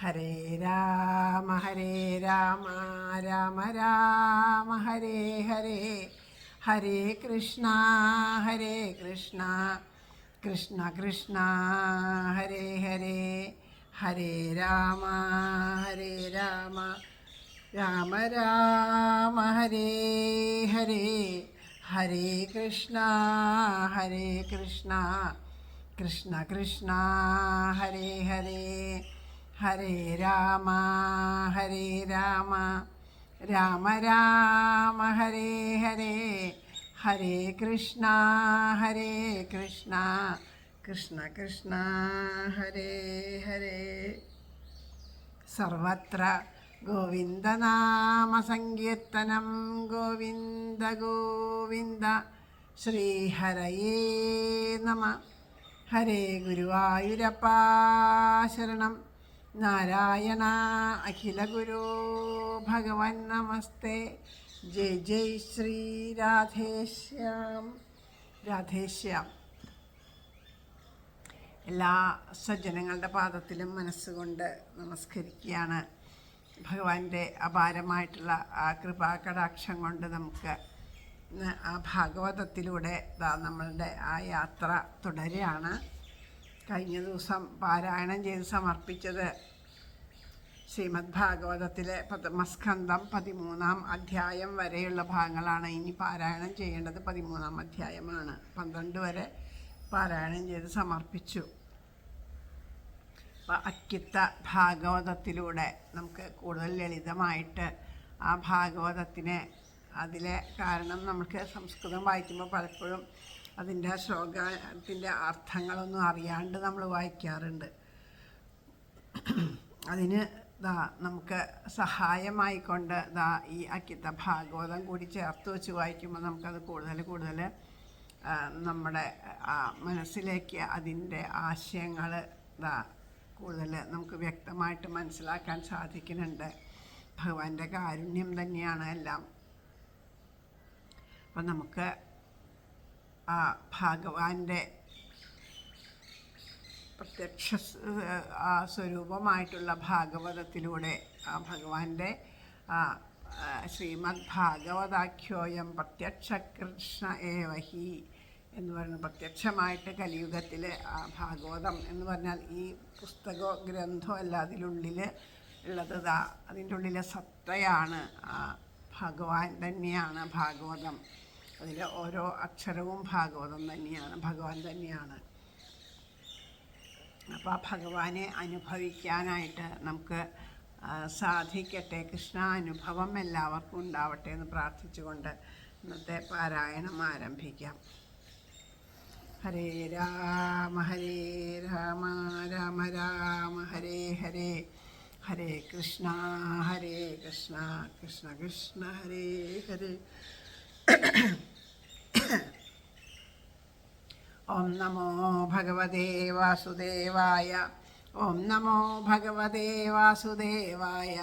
ഹരേ രാമ രാമ രാമ ഹരേ ഹരേ, ഹരേ കൃഷ്ണ കൃഷ്ണ കൃഷ്ണ ഹരേ ഹരേ, ഹരേ രാമ രാമ രാമ ഹരേ ഹരേ, ഹരേ കൃഷ്ണ കൃഷ്ണ കൃഷ്ണ ഹരേ ഹരേ, ഹരേ രാമ രാമ രാമ ഹരേ ഹരേ, ഹരേ കൃഷ്ണ കൃഷ്ണ കൃഷ്ണ ഹരേ ഹരേ. സർവത്ര ഗോവിന്ദനാമസങ്കീർത്തനം, ഗോവിന്ദ ഗോവിന്ദ. ശ്രീഹരയേ നമ. ഹരേ ഗുരുവായൂരപ്പാ ശരണം. നാരായണ അഖില ഗുരു ഭഗവൻ നമസ്തേ. ജയ് ജയ് ശ്രീ രാധേശ്യാം. എല്ലാ സജ്ജനങ്ങളുടെ പാദത്തിലും മനസ്സുകൊണ്ട് നമസ്കരിക്കുകയാണ്. ഭഗവാന്റെ അപാരമായിട്ടുള്ള ആ കൃപാകടാക്ഷം കൊണ്ട് നമുക്ക് ആ ഭാഗവതത്തിലൂടെ നമ്മളുടെ ആ യാത്ര തുടരുകയാണ്. കഴിഞ്ഞ ദിവസം പാരായണം ചെയ്ത് സമർപ്പിച്ചത് ശ്രീമദ് ഭാഗവതത്തിലെ പ്രഥമസ്കന്ധം 13-ാം അധ്യായം വരെയുള്ള ഭാഗങ്ങളാണ്. ഇനി പാരായണം ചെയ്യേണ്ടത് 13-ാം അധ്യായമാണ്. 12 വരെ പാരായണം ചെയ്ത് സമർപ്പിച്ചു. അപ്പം അക്കിത്ത ഭാഗവതത്തിലൂടെ നമുക്ക് കൂടുതൽ ലളിതമായിട്ട് ആ ഭാഗവതത്തിനെ അതിലെ കാരണം നമുക്ക് സംസ്കൃതം വായിക്കുമ്പോൾ പലപ്പോഴും അതിൻ്റെ ശ്ലോകത്തിൻ്റെ അർത്ഥങ്ങളൊന്നും അറിയാണ്ട് നമ്മൾ വായിക്കാറുണ്ട്. അതിന് നമുക്ക് സഹായമായിക്കൊണ്ട് ഈ അക്കിത്ത ഭാഗവതം കൂടി ചേർത്ത് വെച്ച് വായിക്കുമ്പോൾ നമുക്കത് കൂടുതൽ നമ്മുടെ മനസ്സിലേക്ക് അതിൻ്റെ ആശയങ്ങൾ കൂടുതൽ നമുക്ക് വ്യക്തമായിട്ട് മനസ്സിലാക്കാൻ സാധിക്കുന്നുണ്ട്. ഭഗവാന്റെ കാരുണ്യം തന്നെയാണ് എല്ലാം. അപ്പം നമുക്ക് ആ ഭഗവാന്റെ പ്രത്യക്ഷ സ്വരൂപമായിട്ടുള്ള ഭാഗവതത്തിലൂടെ ആ ഭഗവാന്റെ ശ്രീമദ് ഭാഗവതാഖ്യോയം പ്രത്യക്ഷ കൃഷ്ണ ഏവഹി എന്ന് പറയുന്നത് പ്രത്യക്ഷമായിട്ട് കലിയുഗത്തിൽ ആ ഭാഗവതം എന്ന് പറഞ്ഞാൽ ഈ പുസ്തകമോ ഗ്രന്ഥമോ അല്ല, അതിനുള്ളിൽ ഉള്ളത് അതിൻ്റെ ഉള്ളിലെ സത്തയാണ്. ഭഗവാൻ തന്നെയാണ് ഭാഗവതം. അതിലെ ഓരോ അക്ഷരവും ഭാഗവതം തന്നെയാണ്, ഭഗവാൻ തന്നെയാണ്. അപ്പോൾ ആ ഭഗവാനെ അനുഭവിക്കാനായിട്ട് നമുക്ക് സാധിക്കട്ടെ. കൃഷ്ണാനുഭവം എല്ലാവർക്കും ഉണ്ടാവട്ടെ എന്ന് പ്രാർത്ഥിച്ചുകൊണ്ട് ഇന്നത്തെ പാരായണം ആരംഭിക്കാം. ഹരേ രാമ രാമ രാമ ഹരേ ഹരേ, ഹരേ കൃഷ്ണ കൃഷ്ണ കൃഷ്ണ ഹരേ ഹരേ. ഓം നമോ ഭഗവതേ വാസുദേവായ, ഓം നമോ ഭഗവതേ വാസുദേവായ,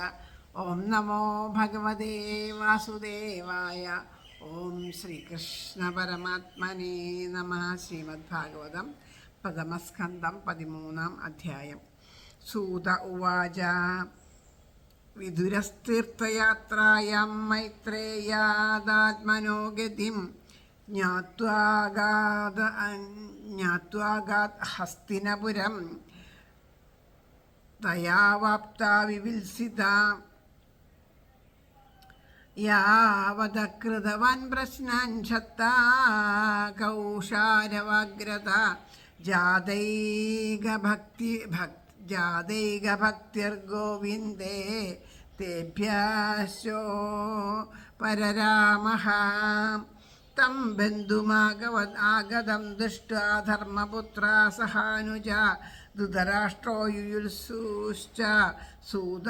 ഓം നമോ ഭഗവതേ വാസുദേവായ. ഓം ശ്രീകൃഷ്ണ പരമാത്മനേ നമഃ. ശ്രീമദ് ഭാഗവതം പ്രഥമസ്കന്ധം 13-ാം അധ്യായം. സൂത ഉവാച. വിദുരസ്തീർത്ഥയാത്രായാം മൈത്രേയാദാത്മനോ ഗതിം ജ്ഞാത്വാഗാത് ഹസ്തിനപുരം തയാ വാപ്താ വിവിത്സിത. യാവദകൃതവാൻ പ്രശ്നാൻ ക്ഷത്താ കൗശാരവാഗ്രത ജാതൈകഭക്തിർഗോവിന്ദേ തേഭ്യശ്ചോ പരരാമഃ. തം ബന്ധുമാഗതം ദൃഷ്ട്വാ ധർമ്മപുത്രാ സഹാനുജ ധൃതരാഷ്ട്രോ യുയുത്സുശ്ച സൂത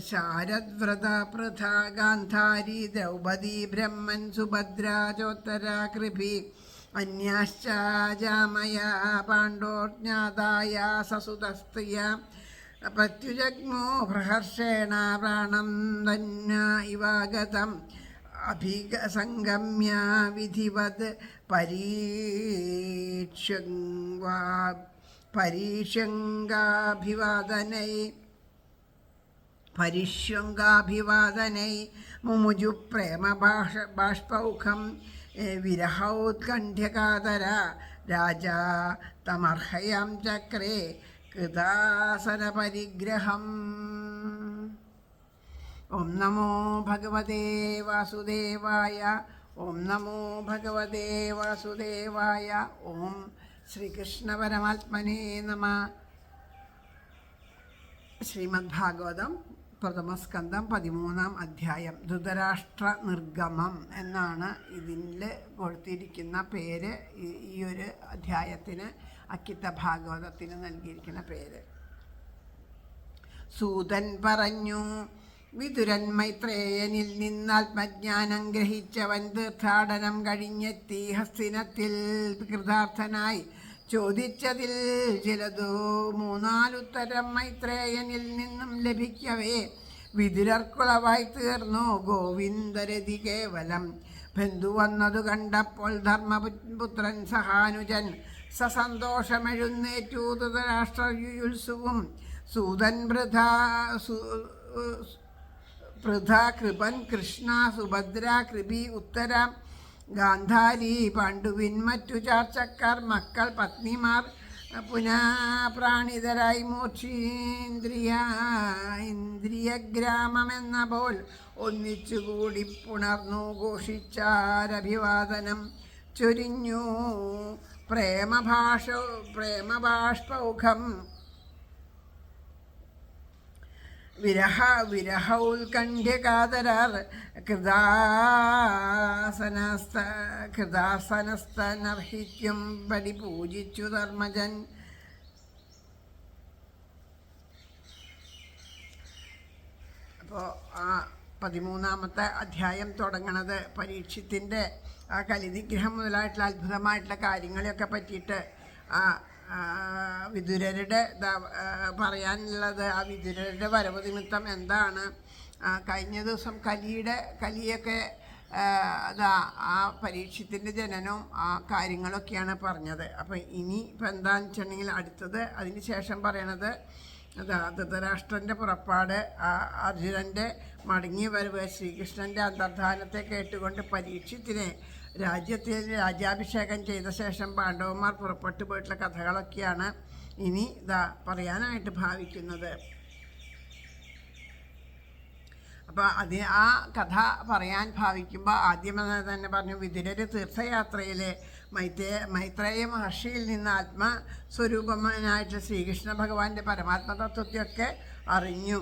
ശാരദ്വ്രത പൃഥാ ഗാന്ധാരി ദ്രൗപദീ ബ്രഹ്മൻ സുഭദ്രാ ചോത്തരാ കൃപി അന്യാശ്ച ജാമയാ പാണ്ഡോജ്ഞാതായ സസുതസ്ത്രിയ പ്രത്യുജഗ്മോ പ്രഹർഷേണ പ്രാണം ധന്യ ഇവാഗതം. അഭിസംഗമ്യ വിധിവത് പരീക്ഷ്യങ്വാ പരിഷ്യങ്കാഭിവാദനൈ മുമുജു ബാഷ്പൗഖം വിരഹോത്കണ്ഠ്യകാതര രാജാ തമർഹയാം ചക്രേ കൃതാസന പരിഗ്രഹം. ഓം നമോ ഭഗവതേ വാസുദേവായ. ഓം നമോ ഭഗവതേ വാസുദേവായ. ഓം ശ്രീകൃഷ്ണ പരമാത്മനേ നമഃ. ശ്രീമദ് ഭാഗവതം പ്രഥമസ്കന്ധം 13-ാം അധ്യായം. ധൃതരാഷ്ട്ര നിർഗമം എന്നാണ് ഇതിൽ കൊടുത്തിരിക്കുന്ന പേര്. ഈ ഒരു അധ്യായത്തിന് അക്കിത്ത ഭാഗവതത്തിന് നൽകിയിരിക്കുന്ന പേര്. സൂതൻ പറഞ്ഞു, വിതുരൻ മൈത്രേയനിൽ നിന്നാത്മജ്ഞാനം ഗ്രഹിച്ചവൻ തീർത്ഥാടനം കഴിഞ്ഞെത്തി ഹസ്തിനത്തിൽ കൃതാർത്ഥനായി. ചോദിച്ചതിൽ ചിലതു മൂന്നാലുത്തരം മൈത്രേയനിൽ നിന്നും ലഭിക്കവേ വിതുരർക്കുളവായി തീർന്നു ഗോവിന്ദരതി കേവലം. ബന്ധു വന്നതു കണ്ടപ്പോൾ ധർമ്മപുത്രൻ സഹാനുജൻ സസന്തോഷമെഴുന്നേറ്റു ധൃതരാഷ്ട്രയുത്സുവും. സൂതൻ പൃഥ കൃപൻ കൃഷ്ണ സുഭദ്ര കൃപി ഉത്തര ഗാന്ധാരി പാണ്ഡുവിൻ മറ്റു ചാർച്ചക്കാർ മക്കൾ പത്നിമാർ പുനഃപ്രാണിതരായി ഇന്ദ്രിയഗ്രാമമെന്ന പോൽ ഒന്നിച്ചുകൂടി പുണർന്നു ഘോഷിച്ചാരഭിവാദനം ചൊരിഞ്ഞു പ്രേമബാഷ്പൗഖം. വിരഹോത്കണ്ഠ്യകാതരാർ കൃതാസനസ്തനർഹിത്യം പരിപൂജിച്ചു ധർമ്മജൻ. അപ്പോൾ ആ 13-ാമത്തെ അധ്യായം തുടങ്ങണത് പരീക്ഷത്തിൻ്റെ ആ കലിനിഗ്രഹം മുതലായിട്ടുള്ള അത്ഭുതമായിട്ടുള്ള കാര്യങ്ങളെയൊക്കെ പറ്റിയിട്ട് വിതുരരുടെ പറയാനുള്ളത്. ആ വിതുരരുടെ വരവ് നിമിത്തം എന്താണ് കഴിഞ്ഞ ദിവസം കലിയൊക്കെ ആ പരീക്ഷത്തിൻ്റെ ജനനവും ആ കാര്യങ്ങളൊക്കെയാണ് പറഞ്ഞത്. അപ്പം ഇനി ഇപ്പം എന്താണെന്ന് വെച്ചിട്ടുണ്ടെങ്കിൽ അടുത്തത് അതിന് ശേഷം പറയണത് ധൃതരാഷ്ട്രൻ്റെ പുറപ്പാട്, അർജുനൻ്റെ മടങ്ങി വരവ്, ശ്രീകൃഷ്ണൻ്റെ അന്തർധാനത്തെ കേട്ടുകൊണ്ട് പരീക്ഷത്തിനെ രാജ്യത്തിൽ രാജ്യാഭിഷേകം ചെയ്ത ശേഷം പാണ്ഡവന്മാർ പുറപ്പെട്ടു പോയിട്ടുള്ള കഥകളൊക്കെയാണ് ഇനി പറയാനായിട്ട് ഭാവിക്കുന്നത്. അപ്പോൾ ആ കഥ പറയാൻ ഭാവിക്കുമ്പോൾ ആദ്യം തന്നെ പറഞ്ഞു, വിതുരര് തീർത്ഥയാത്രയിൽ മൈത്രേയ മഹർഷിയിൽ നിന്ന് ആത്മസ്വരൂപമായിട്ട് ശ്രീകൃഷ്ണ ഭഗവാന്റെ പരമാത്മതത്വത്തെയൊക്കെ അറിഞ്ഞു.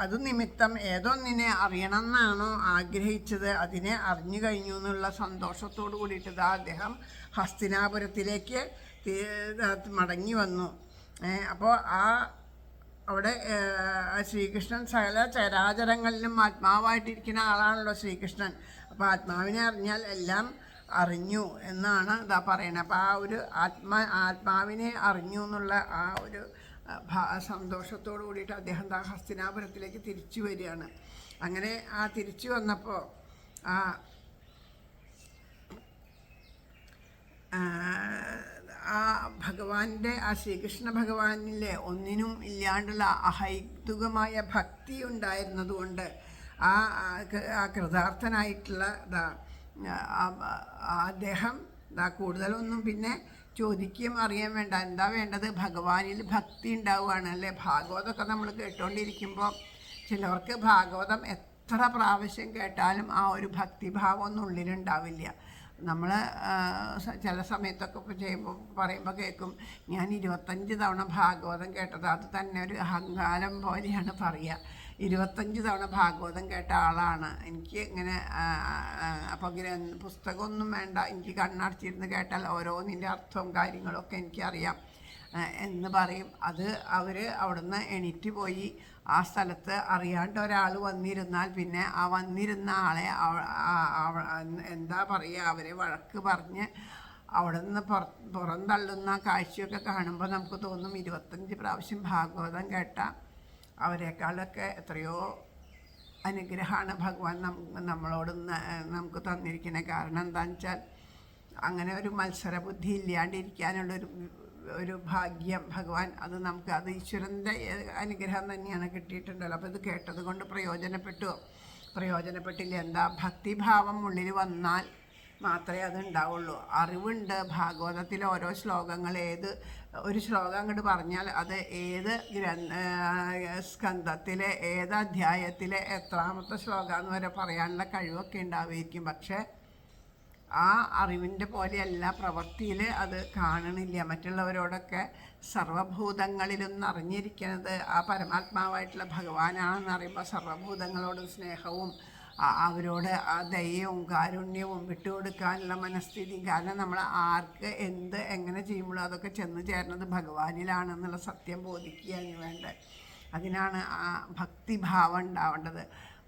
അത് നിമിത്തം ഏതൊന്നിനെ അറിയണം എന്നാണോ ആഗ്രഹിച്ചത് അതിനെ അറിഞ്ഞു കഴിഞ്ഞു എന്നുള്ള സന്തോഷത്തോടു കൂടിയിട്ട് അദ്ദേഹം ഹസ്തിനാപുരത്തിലേക്ക് മടങ്ങി വന്നു. അപ്പോൾ അവിടെ ശ്രീകൃഷ്ണൻ സകല ചരാചരങ്ങളിലും ആത്മാവായിട്ടിരിക്കുന്ന ആളാണല്ലോ ശ്രീകൃഷ്ണൻ. അപ്പോൾ ആത്മാവിനെ അറിഞ്ഞാൽ എല്ലാം അറിഞ്ഞു എന്നാണ് പറയണത്. അപ്പോൾ ആ ഒരു ആത്മാവിനെ അറിഞ്ഞു എന്നുള്ള ആ ഒരു സന്തോഷത്തോടു കൂടിയിട്ട് അദ്ദേഹം ഹസ്തിനാപുരത്തിലേക്ക് തിരിച്ചു വരികയാണ്. അങ്ങനെ തിരിച്ചു വന്നപ്പോൾ ഭഗവാന്റെ ശ്രീകൃഷ്ണ ഭഗവാനിലെ ഒന്നിനും ഇല്ലാണ്ടുള്ള അഹൈതുകമായ ഭക്തി ഉണ്ടായിരുന്നതുകൊണ്ട് കൃതാർത്ഥനായിട്ടുള്ള അദ്ദേഹം കൂടുതലൊന്നും പിന്നെ ചോദിക്കുകയും അറിയാൻ വേണ്ട. എന്താ വേണ്ടത്? ഭഗവാനിൽ ഭക്തി ഉണ്ടാവുകയാണ് അല്ലേ. ഭാഗവതമൊക്കെ നമ്മൾ കേട്ടുകൊണ്ടിരിക്കുമ്പോൾ ചിലവർക്ക് ഭാഗവതം എത്ര പ്രാവശ്യം കേട്ടാലും ആ ഒരു ഭക്തിഭാവമൊന്നും ഉള്ളിലുണ്ടാവില്ല. നമ്മൾ ചില സമയത്തൊക്കെ പറയുമ്പോൾ കേൾക്കും, ഞാൻ 25 തവണ ഭാഗവതം കേട്ടത്. അത് തന്നെ ഒരു അഹങ്കാരം പോലെയാണ് പറയുക. 25 തവണ ഭാഗവതം കേട്ട ആളാണ്. എനിക്ക് ഇങ്ങനെ അപ്പോൾ പുസ്തകമൊന്നും വേണ്ട, എനിക്ക് കണ്ണടച്ചിരുന്ന് കേട്ടാൽ ഓരോന്നിൻ്റെ അർത്ഥവും കാര്യങ്ങളൊക്കെ എനിക്കറിയാം എന്ന് പറയും. അത് അവർ അവിടുന്ന് എണീറ്റ് പോയി ആ സ്ഥലത്ത് അറിയാണ്ട് ഒരാൾ വന്നിരുന്നാൽ പിന്നെ ആ വന്നിരുന്ന ആളെ എന്താ പറയുക, അവരെ വഴക്ക് പറഞ്ഞ് അവിടെ നിന്ന് പുറന്തള്ളുന്ന കാഴ്ചയൊക്കെ കാണുമ്പോൾ നമുക്ക് തോന്നും 25 പ്രാവശ്യം ഭാഗവതം കേട്ട അവരെക്കാളൊക്കെ എത്രയോ അനുഗ്രഹമാണ് ഭഗവാൻ നമ്മളോട് നമുക്ക് തന്നിരിക്കുന്നത്. കാരണം എന്താണെന്ന് വെച്ചാൽ അങ്ങനെ ഒരു മത്സരബുദ്ധി ഇല്ലാണ്ടിരിക്കാനുള്ളൊരു ഭാഗ്യം ഭഗവാൻ അത് നമുക്ക് അത് ഈശ്വരൻ്റെ അനുഗ്രഹം തന്നെയാണ് കിട്ടിയിട്ടുണ്ടല്ലോ. അപ്പോൾ ഇത് കേട്ടത് കൊണ്ട് പ്രയോജനപ്പെട്ടില്ല. എന്താ ഭക്തിഭാവം ഉള്ളിൽ വന്നാൽ മാത്രമേ അത് ഉണ്ടാവുള്ളൂ. അറിവുണ്ട്. ഭാഗവതത്തിലെ ഓരോ ശ്ലോകങ്ങൾ ഒരു ശ്ലോകം അങ്ങോട്ട് പറഞ്ഞാൽ അത് ഏത് സ്കന്ധത്തിലെ ഏത് അധ്യായത്തിലെ എത്രാമത്തെ ശ്ലോകമെന്ന് വരെ പറയാനുള്ള കഴിവൊക്കെ ഉണ്ടാവുമായിരിക്കും. പക്ഷേ ആ അറിവിൻ്റെ പോലെയല്ല പ്രവൃത്തിയിൽ അത് കാണണില്ല. മറ്റുള്ളവരോടൊക്കെ സർവഭൂതങ്ങളിലും നിറഞ്ഞിരിക്കുന്നത് ആ പരമാത്മാവായിട്ടുള്ള ഭഗവാനാണെന്ന് അറിയുമ്പോൾ സർവഭൂതങ്ങളോട് സ്നേഹവും അവരോട് ആ ദയവും കാരുണ്യവും വിട്ടുകൊടുക്കാനുള്ള മനസ്ഥിതിയും. കാരണം നമ്മൾ ആർക്ക് എങ്ങനെ ചെയ്യുമ്പോഴും അതൊക്കെ ചെന്ന് ചേരുന്നത് ഭഗവാനിലാണെന്നുള്ള സത്യം ബോധിക്കുകയാണ് വേണ്ടത്. അതിനാണ് ആ ഭക്തിഭാവം ഉണ്ടാവേണ്ടത്.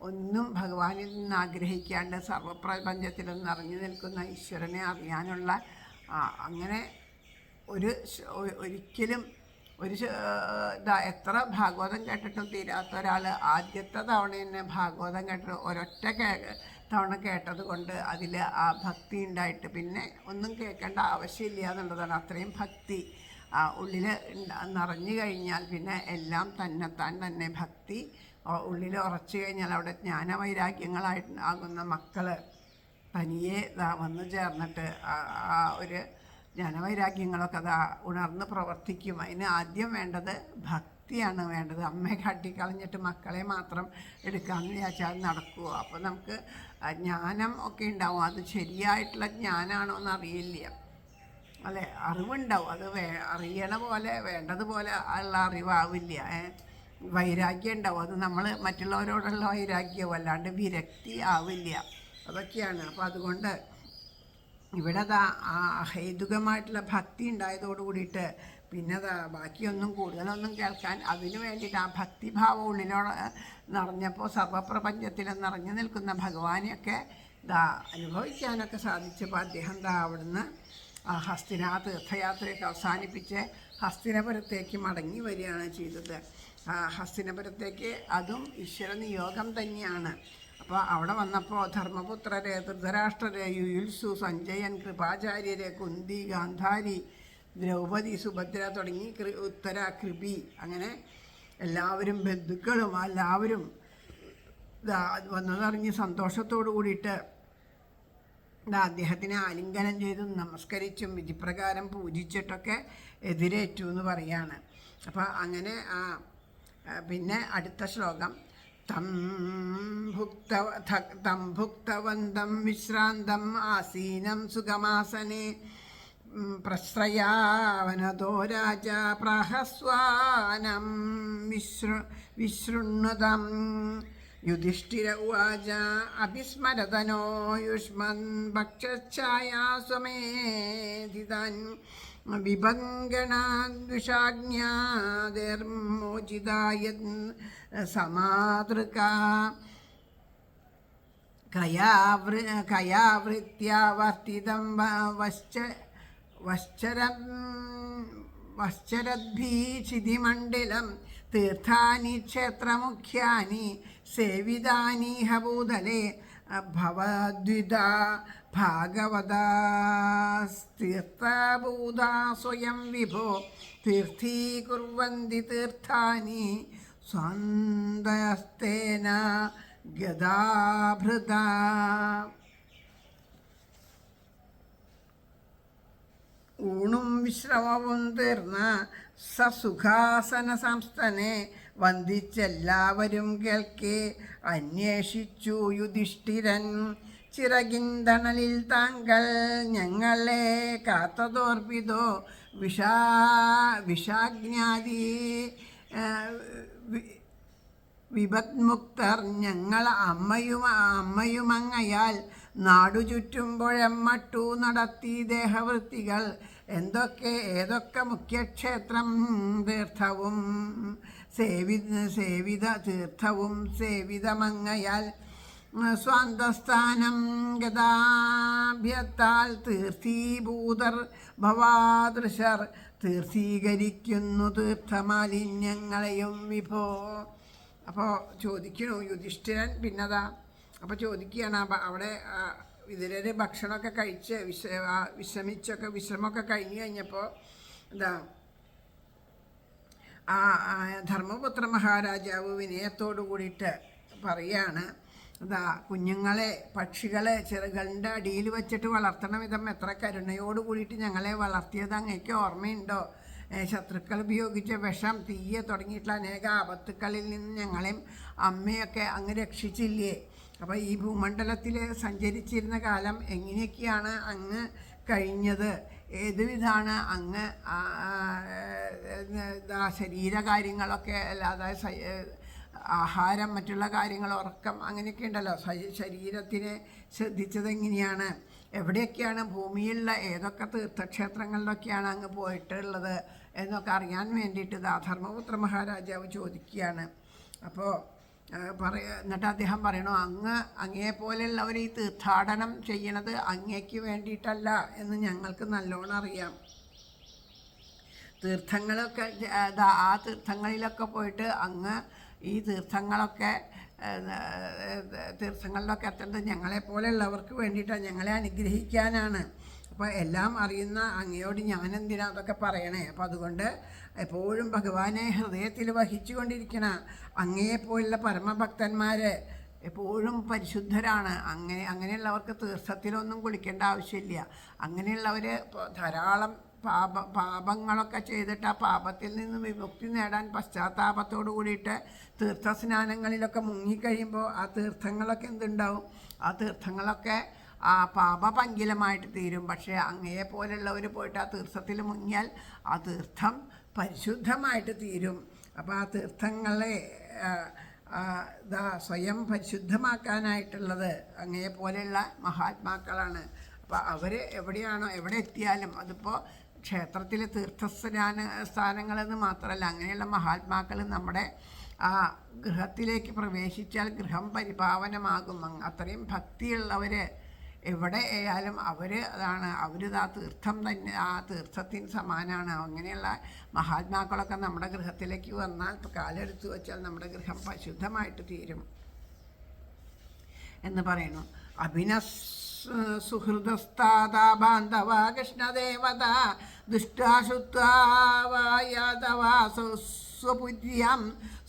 ഒന്നും ഭഗവാനിൽ നിന്ന് ആഗ്രഹിക്കാണ്ട് സർവപ്രപഞ്ചത്തിലും നിറഞ്ഞു നിൽക്കുന്ന ഈശ്വരനെ അറിയാനുള്ള അങ്ങനെ ഒരിക്കലും എത്ര ഭാഗവതം കേട്ടിട്ടും തീരാത്ത ഒരാൾ ആദ്യത്തെ തവണ തന്നെ ഭാഗവതം കേട്ടിട്ട് ഒരൊറ്റ തവണ കേട്ടത് കൊണ്ട് അതിൽ ആ ഭക്തി ഉണ്ടായിട്ട് പിന്നെ ഒന്നും കേൾക്കേണ്ട ആവശ്യമില്ല എന്നുള്ളതാണ്. അത്രയും ഭക്തി ഉള്ളിൽ നിറഞ്ഞു കഴിഞ്ഞാൽ പിന്നെ എല്ലാം തന്നെത്താൻ തന്നെ ഭക്തി ഉള്ളിൽ ഉറച്ചു കഴിഞ്ഞാൽ അവിടെ ജ്ഞാനവൈരാഗ്യങ്ങളായിട്ട് ആകുന്ന മക്കൾ തനിയെ വന്നു ചേർന്നിട്ട് ആ ഒരു ജ്ഞാനവൈരാഗ്യങ്ങളൊക്കെ ഉണർന്ന് പ്രവർത്തിക്കും. അതിന് ആദ്യം വേണ്ടത് ഭക്തിയാണ് വേണ്ടത്. അമ്മയെ കാട്ടിക്കളഞ്ഞിട്ട് മക്കളെ മാത്രം എടുക്കാമെന്ന് വിചാരിച്ചാൽ നടക്കുമോ? അപ്പോൾ നമുക്ക് ജ്ഞാനം ഒക്കെ ഉണ്ടാവും. അത് ശരിയായിട്ടുള്ള ജ്ഞാനമാണോ എന്ന് അറിയില്ല, അല്ലേ? അറിവുണ്ടാവും. അത് അറിയണ പോലെ വേണ്ടതുപോലെ ഉള്ള അറിവാവില്ല. വൈരാഗ്യം ഉണ്ടാവും. അത് നമ്മൾ മറ്റുള്ളവരോടുള്ള വൈരാഗ്യവും അല്ലാണ്ട് വിരക്തി ആവില്ല. അതൊക്കെയാണ്. അപ്പോൾ അതുകൊണ്ട് ഇവിടെ ആ അഹൈതുകമായിട്ടുള്ള ഭക്തി ഉണ്ടായതോടു കൂടിയിട്ട് പിന്നെ ബാക്കിയൊന്നും കൂടുതലൊന്നും കേൾക്കാൻ അതിനു വേണ്ടിയിട്ട് ആ ഭക്തിഭാവം ഉള്ളിലോട് നിറഞ്ഞപ്പോൾ സർവപ്രപഞ്ചത്തിൽ നിറഞ്ഞു നിൽക്കുന്ന ഭഗവാനെയൊക്കെ അനുഭവിക്കാനൊക്കെ സാധിച്ചപ്പോൾ അദ്ദേഹം അവിടുന്ന് തീർത്ഥയാത്രയൊക്കെ അവസാനിപ്പിച്ച് ഹസ്തിനപുരത്തേക്ക് മടങ്ങി വരികയാണ് ചെയ്തത്. ഹസ്തിനപുരത്തേക്ക് അതും ഈശ്വര നിയോഗം തന്നെയാണ്. അപ്പോൾ അവിടെ വന്നപ്പോൾ ധർമ്മപുത്രരെ, ധൃതരാഷ്ട്രരെ, യുയുത്സു, സഞ്ജയൻ, കൃപാചാര്യരെ, കുന്തി, ഗാന്ധാരി, ദ്രൗപദി, സുഭദ്ര തുടങ്ങി ഉത്തര, കൃപി, അങ്ങനെ എല്ലാവരും ബന്ധുക്കളും എല്ലാവരും വന്നതറിഞ്ഞ് സന്തോഷത്തോടു കൂടിയിട്ട് അദ്ദേഹത്തിനെ ആലിംഗനം ചെയ്തും നമസ്കരിച്ചും വിധിപ്രകാരം പൂജിച്ചിട്ടൊക്കെ എതിരേറ്റു എന്ന് പറയാണ്. അപ്പോൾ അങ്ങനെ പിന്നെ അടുത്ത ശ്ലോകം തം ഭുക്തവന്തം വിശ്രാന്തം ആസീനം സുഖമാസനെ പ്രശ്രയാവനതോ രാജ പ്രാഹസ്വാനം വിശൃണ്വതം യുധിഷ്ഠിര ഉവാച അഭിസ്മരതനോ യുഷ്മൻ ഭക്ഷഛായാസ്വമേധിതാൻ വിഭംഗണാദ്വിഷാജ്ഞാതിർമോചിതായ സമാതൃക കയാവൃത്യാവർത്തിതം വശ്ചരദ്ഭീഷിതിമണ്ഡിലം തീർത്ഥാനി ക്ഷേത്രമുഖ്യാനി സേവിതാനീഹ ഭൂതലേ ഭവദ്വിധാ ഭാഗവതാസ്തീർത്ഥഭൂതാ സ്വയം വിഭോ തീർത്ഥീകുർവന്തി തീർത്ഥാനി സ്വന്തസ്തേന ഗദാഭൃത. ഊണും വിശ്രമവും തീർന്ന സസുഖാസന സംസ്ഥനെ വന്ദിച്ചെല്ലാവരും കേൾക്കെ അന്വേഷിച്ചു യുധിഷ്ഠിരൻ, ചിറകിന്തണലിൽ താങ്കൾ ഞങ്ങളെ കാത്തതോർപ്പിതോ വിഷാജ്ഞാതി വിപത്മുക്തർ ഞങ്ങൾ അമ്മയുമങ്ങയാൽ നാടു ചുറ്റുമ്പോഴെമ്മട്ടു നടത്തി ദേഹവൃത്തികൾ ഏതൊക്കെ മുഖ്യക്ഷേത്രം തീർത്ഥവും തീർത്ഥവും സേവിതമങ്ങയാൽ സ്വാന്തസ്ഥാനം ഗതാഭ്യത്താൽ തീർത്ഥീഭൂതർ ഭവാദൃശർ തീർത്ഥീകരിക്കുന്നു തീർത്ഥമാലിന്യങ്ങളെയും വിഭോ. അപ്പോൾ ചോദിക്കണു യുധിഷ്ഠിരൻ പിന്നതാ. അപ്പോൾ ചോദിക്കുകയാണ് അവിടെ വിതുരർ ഭക്ഷണമൊക്കെ കഴിച്ച് വിശ്രമമൊക്കെ കഴിഞ്ഞ് കഴിഞ്ഞപ്പോൾ എന്താ ആ ധർമ്മപുത്ര മഹാരാജാവ് വിനയത്തോടു കൂടിയിട്ട് പറയാണ്, എന്താ കുഞ്ഞുങ്ങളെ പക്ഷികളെ ചെറുകളുടെ അടിയിൽ വെച്ചിട്ട് വളർത്തണ വിധം എത്ര കരുണയോട് കൂടിയിട്ട് ഞങ്ങളെ വളർത്തിയത് അങ്ങേക്ക് ഓർമ്മയുണ്ടോ? ശത്രുക്കൾ ഉപയോഗിച്ച വിഷം, തീയ തുടങ്ങിയിട്ടുള്ള അനേക ആപത്തുക്കളിൽ നിന്ന് ഞങ്ങളെയും അമ്മയൊക്കെ അങ്ങ് രക്ഷിച്ചില്ലേ? അപ്പോൾ ഈ ഭൂമണ്ഡലത്തിൽ സഞ്ചരിച്ചിരുന്ന കാലം എങ്ങനെയൊക്കെയാണ് അങ്ങ് കഴിഞ്ഞത്? ഏതുവിധാണ് അങ്ങ് ശരീരകാര്യങ്ങളൊക്കെ അല്ലാതെ ആഹാരം, മറ്റുള്ള കാര്യങ്ങൾ, ഉറക്കം, അങ്ങനെയൊക്കെ ഉണ്ടല്ലോ. ശരീരത്തിനെ ശ്രദ്ധിച്ചത് എങ്ങനെയാണ്? എവിടെയൊക്കെയാണ് ഭൂമിയിലുള്ള ഏതൊക്കെ തീർത്ഥക്ഷേത്രങ്ങളിലൊക്കെയാണ് അങ്ങ് പോയിട്ടുള്ളത് എന്നൊക്കെ അറിയാൻ വേണ്ടിയിട്ട് ധർമ്മപുത്ര മഹാരാജാവ് ചോദിക്കുകയാണ്. അപ്പോൾ എന്നിട്ട് അദ്ദേഹം പറയണു, അങ്ങേപ്പോലെയുള്ളവർ ഈ തീർത്ഥാടനം ചെയ്യണത് അങ്ങേക്ക് വേണ്ടിയിട്ടല്ല എന്ന് ഞങ്ങൾക്ക് നല്ലോണം അറിയാം. തീർത്ഥങ്ങളൊക്കെ ആ തീർത്ഥങ്ങളിലൊക്കെ പോയിട്ട് അങ്ങ് ഈ തീർത്ഥങ്ങളിലൊക്കെ എത്തേണ്ടത് ഞങ്ങളെപ്പോലെയുള്ളവർക്ക് വേണ്ടിയിട്ടാണ്, ഞങ്ങളെ അനുഗ്രഹിക്കാനാണ്. അപ്പോൾ എല്ലാം അറിയുന്ന അങ്ങയോട് ഞാനെന്തിനാ അതൊക്കെ പറയണേ? അപ്പോൾ അതുകൊണ്ട് എപ്പോഴും ഭഗവാനെ ഹൃദയത്തിൽ വഹിച്ചു കൊണ്ടിരിക്കണ അങ്ങയെപ്പോലുള്ള പരമഭക്തന്മാർ എപ്പോഴും പരിശുദ്ധരാണ്. അങ്ങനെയുള്ളവർക്ക് തീർത്ഥത്തിലൊന്നും കുളിക്കേണ്ട ആവശ്യമില്ല. അങ്ങനെയുള്ളവർ ധാരാളം പാപങ്ങളൊക്കെ ചെയ്തിട്ട് ആ പാപത്തിൽ നിന്ന് വിമുക്തി നേടാൻ പശ്ചാത്താപത്തോടു കൂടിയിട്ട് തീർത്ഥസ്നാനങ്ങളിലൊക്കെ മുങ്ങിക്കഴിയുമ്പോൾ ആ തീർത്ഥങ്ങളൊക്കെ എന്തുണ്ടാവും? ആ തീർത്ഥങ്ങളൊക്കെ ആ പാപപങ്കിലമായിട്ട് തീരും. പക്ഷേ അങ്ങയെപ്പോലുള്ളവർ പോയിട്ട് ആ തീർത്ഥത്തിൽ മുങ്ങിയാൽ ആ തീർത്ഥം പരിശുദ്ധമായിട്ട് തീരും. അപ്പോൾ ആ തീർത്ഥങ്ങളെ സ്വയം പരിശുദ്ധമാക്കാനായിട്ടുള്ളത് അങ്ങയെപ്പോലെയുള്ള മഹാത്മാക്കളാണ്. അപ്പോൾ അവർ എവിടെ എത്തിയാലും, അതിപ്പോൾ ക്ഷേത്രത്തിലെ സ്ഥാനങ്ങളെന്ന് മാത്രമല്ല, അങ്ങനെയുള്ള മഹാത്മാക്കൾ നമ്മുടെ ആ ഗൃഹത്തിലേക്ക് പ്രവേശിച്ചാൽ ഗൃഹം പരിപാവനമാകും. അത്രയും ഭക്തിയുള്ളവർ എവിടെ ആയാലും അവർ ആ തീർത്ഥം തന്നെ, ആ തീർത്ഥത്തിന് സമാനമാണ്. അങ്ങനെയുള്ള മഹാത്മാക്കളൊക്കെ നമ്മുടെ ഗൃഹത്തിലേക്ക് വന്നാൽ കാലെടുത്ത് വെച്ചാൽ നമ്മുടെ ഗൃഹം പരിശുദ്ധമായിട്ട് തീരും എന്ന് പറയുന്നു. സുഹൃദസ്താദാ ബാന്ധവ കൃഷ്ണദേവത ദുഷ്ടാശുത്വാ സ്വപുര്യാം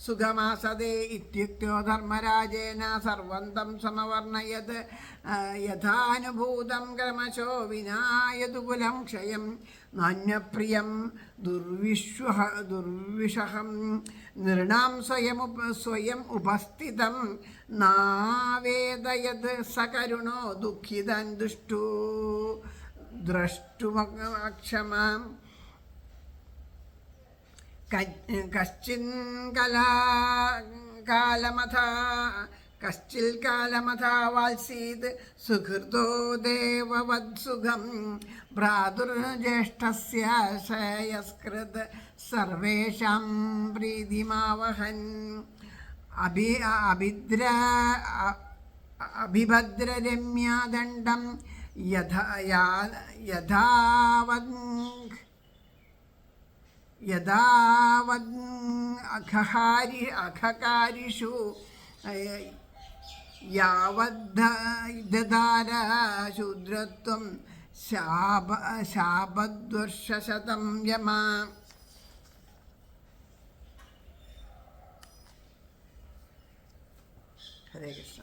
സുഖമാസദേ ഇത്യുക്തോ ധർമ്മരാജേന സർവന്തം സമവർണയത് യഥാനുഭൂതം ക്രമശോ വിനായതുകുലം ക്ഷയം നാന്യപ്രിയം ദുർവിഷഹം നൃണാം സ്വയം ഉപസ്ഥിതം നാവേദയത് സകരുണോ ദുഃഖിതൻ ദ്രഷ്ടുമക്ഷമാം കശ്ചിൽ കാലമഥാ വാത്സീത് സുഹൃതോ ദേവവത്സുഖം ഭ്രാതുർജ്യേഷ്ഠസ്യ ശ്രേയസ്കൃത് സർവേഷാം പ്രീതിമാവഹൻ അഭിഭദ്രരമ്യാദണ്ഡം യഥാവദ് അഖകാരിഷു യാവദ്ധാര ശൂദ്രത്വം ശാപദ്വർഷശതം യമാ. ഹരേ കൃഷ്ണ.